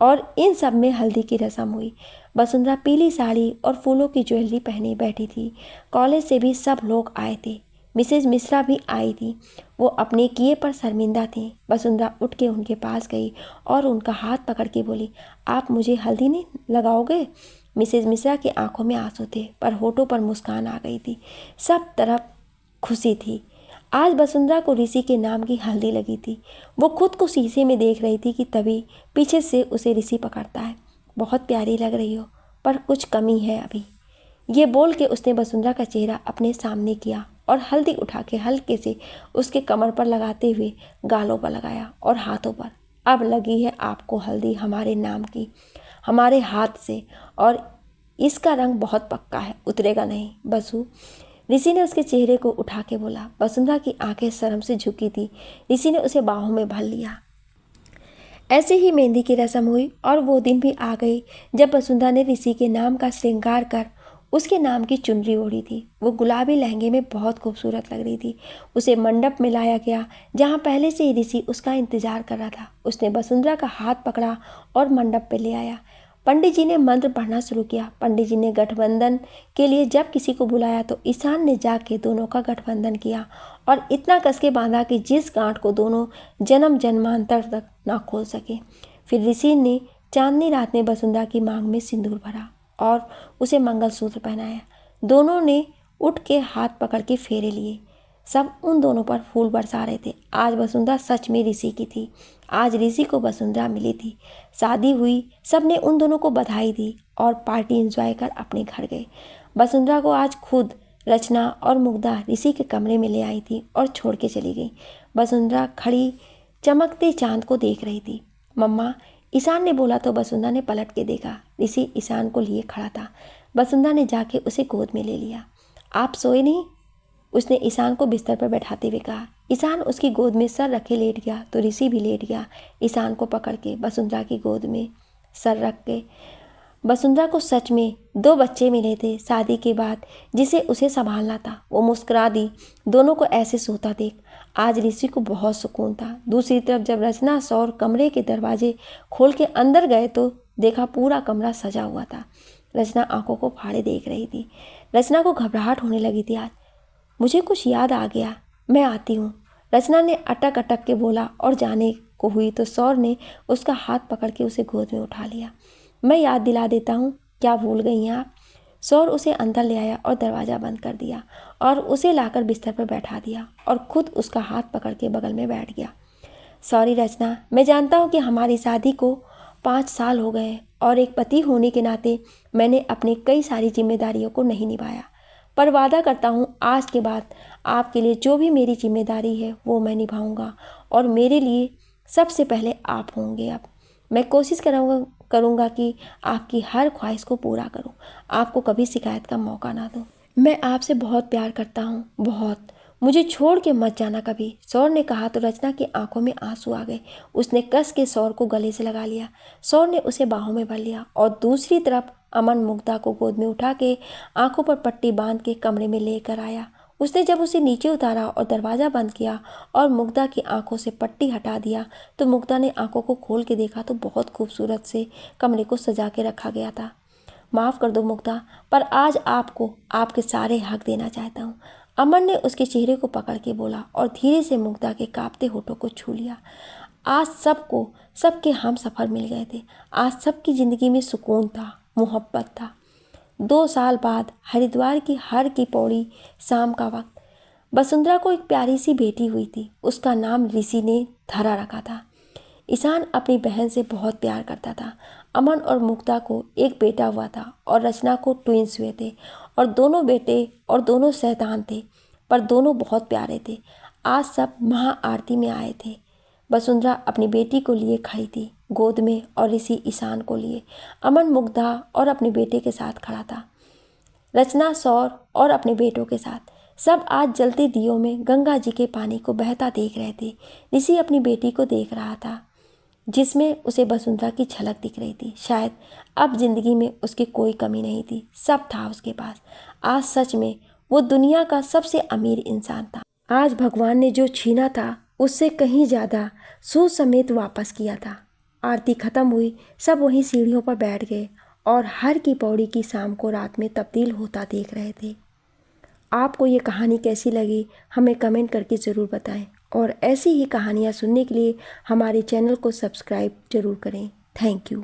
और इन सब में हल्दी की रस्म हुई। वसुंधरा पीली साड़ी और फूलों की ज्वेलरी पहने बैठी थी। कॉलेज से भी सब लोग आए थे। मिसेज मिश्रा भी आई थी। वो अपने किए पर शर्मिंदा थी। वसुंधरा उठ के उनके पास गई और उनका हाथ पकड़ के बोली, आप मुझे हल्दी नहीं लगाओगे? मिसेज मिश्रा की आंखों में आंसू थे पर होठों पर मुस्कान आ गई थी। सब तरफ खुशी थी। आज वसुंधरा को ऋषि के नाम की हल्दी लगी थी। वो खुद को शीशे में देख रही थी कि तभी पीछे से उसे ऋषि पकड़ता है। बहुत प्यारी लग रही हो, पर कुछ कमी है अभी, ये बोल के उसने वसुंधरा का चेहरा अपने सामने किया और हल्दी उठा के हल्के से उसके कमर पर लगाते हुए गालों पर लगाया और हाथों पर। अब लगी है आपको हल्दी हमारे नाम की, हमारे हाथ से, और इसका रंग बहुत पक्का है, उतरेगा नहीं बसु। ऋषि ने उसके चेहरे को उठा के बोला। वसुंधरा की आंखें शर्म से झुकी थी। ऋषि ने उसे बाहों में भर लिया। ऐसे ही मेहंदी की रस्म हुई और वो दिन भी आ गई जब वसुंधरा ने ऋषि के नाम का श्रृंगार कर उसके नाम की चुनरी ओढ़ी थी। वो गुलाबी लहंगे में बहुत खूबसूरत लग रही थी। उसे मंडप में लाया गया जहाँ पहले से ही ऋषि उसका इंतजार कर रहा था। उसने वसुंधरा का हाथ पकड़ा और मंडप पे ले आया। पंडित जी ने मंत्र पढ़ना शुरू किया। पंडित जी ने गठबंधन के लिए जब किसी को बुलाया तो ईशान ने जाके दोनों का गठबंधन किया और इतना कस के बांधा कि जिस गांठ को दोनों जन्म जन्मांतर तक ना खोल सके। फिर ऋषि ने चांदनी रात में वसुंधरा की मांग में सिंदूर भरा और उसे मंगलसूत्र पहनाया। दोनों ने उठ के हाथ पकड़ के फेरे लिए। सब उन दोनों पर फूल बरसा रहे थे। आज वसुंधरा सच में ऋषि की थी। आज ऋषि को वसुंधरा मिली थी। शादी हुई, सब ने उन दोनों को बधाई दी और पार्टी एंजॉय कर अपने घर गए। वसुंधरा को आज खुद रचना और मुग्धा ऋषि के कमरे में ले आई थी और छोड़ के चली गई। वसुंधरा खड़ी चमकते चांद को देख रही थी। मम्मा, ईशान ने बोला तो वसुंधरा ने पलट के देखा। ऋषि ईशान को लिए खड़ा था। वसुंधरा ने जाके उसे गोद में ले लिया। आप सोए नहीं? उसने ईशान को बिस्तर पर बैठाते हुए कहा। ईशान उसकी गोद में सर रखे लेट गया तो ऋषि भी लेट गया ईशान को पकड़ के वसुंधरा की गोद में सर रख के। वसुंधरा को सच में 2 बच्चे मिले थे शादी के बाद जिसे उसे संभालना था। वो मुस्कुरा दी दोनों को ऐसे सोता देख। आज ऋषि को बहुत सुकून था। दूसरी तरफ जब रचना सौर कमरे के दरवाजे खोल के अंदर गए तो देखा पूरा कमरा सजा हुआ था। रचना आंखों को फाड़े देख रही थी। रचना को घबराहट होने लगी थी। आज मुझे कुछ याद आ गया, मैं आती हूँ, रचना ने अटक अटक के बोला और जाने को हुई तो सौर ने उसका हाथ पकड़ के उसे गोद में उठा लिया। मैं याद दिला देता हूँ, क्या भूल गई हैं आप? सौर उसे अंदर ले आया और दरवाज़ा बंद कर दिया और उसे लाकर बिस्तर पर बैठा दिया और खुद उसका हाथ पकड़ के बगल में बैठ गया। सॉरी रचना, मैं जानता हूँ कि हमारी शादी को 5 साल हो गए और एक पति होने के नाते मैंने अपनी कई सारी जिम्मेदारियों को नहीं निभाया, पर वादा करता हूँ आज के बाद आपके लिए जो भी मेरी जिम्मेदारी है वो मैं निभाऊंगा और मेरे लिए सबसे पहले आप होंगे। अब मैं कोशिश करूँगा कि आपकी हर ख्वाहिश को पूरा करूँ, आपको कभी शिकायत का मौका ना दूँ। मैं आपसे बहुत प्यार करता हूँ, बहुत। मुझे छोड़ के मत जाना कभी। सौर ने कहा तो रचना की आंखों में आंसू आ गए। उसने कस के सौर को गले से लगा लिया। सौर ने उसे बाहों में भर लिया और दूसरी तरफ अमन मुग्धा को गोद में उठा के आंखों पर पट्टी बांध के कमरे में लेकर आया। उसने जब उसे नीचे उतारा और दरवाज़ा बंद किया और मुग्धा की आंखों से पट्टी हटा दिया तो मुग्धा ने आंखों को खोल के देखा तो बहुत खूबसूरत से कमरे को सजा के रखा गया था। माफ़ कर दो मुग्धा, पर आज आपको आपके सारे हक देना चाहता हूँ। अमन ने उसके चेहरे को पकड़ के बोला और धीरे से मुग्धा के कांपते होठों को छू लिया। आज सबको सबके हम सफ़र मिल गए थे। आज सबकी ज़िंदगी में सुकून था, मोहब्बत था। 2 साल बाद हरिद्वार की हर की पौड़ी शाम का वक्त वसुंधरा को एक प्यारी सी बेटी हुई थी। उसका नाम ऋषि ने धरा रखा था। ईशान अपनी बहन से बहुत प्यार करता था। अमन और मुग्धा को एक बेटा हुआ था और रचना को ट्विंस हुए थे और दोनों बेटे और दोनों शैतान थे, पर दोनों बहुत प्यारे थे। आज सब महाआरती में आए थे। वसुंधरा अपनी बेटी को लिए खड़ी थी गोद में और ऋषि ईशान को लिए। अमन मुग्धा और अपने बेटे के साथ खड़ा था। रचना सौर और अपने बेटों के साथ। सब आज जलते दियों में गंगा जी के पानी को बहता देख रहे थे। ऋषि अपनी बेटी को देख रहा था जिसमें उसे वसुंधरा की झलक दिख रही थी। शायद अब जिंदगी में उसकी कोई कमी नहीं थी, सब था उसके पास। आज सच में वो दुनिया का सबसे अमीर इंसान था। आज भगवान ने जो छीना था उससे कहीं ज़्यादा सूद समेत वापस किया था। आरती खत्म हुई, सब वहीं सीढ़ियों पर बैठ गए और हर की पौड़ी की शाम को रात में तब्दील होता देख रहे थे। आपको ये कहानी कैसी लगी हमें कमेंट करके ज़रूर बताएं और ऐसी ही कहानियाँ सुनने के लिए हमारे चैनल को सब्सक्राइब ज़रूर करें। Thank you.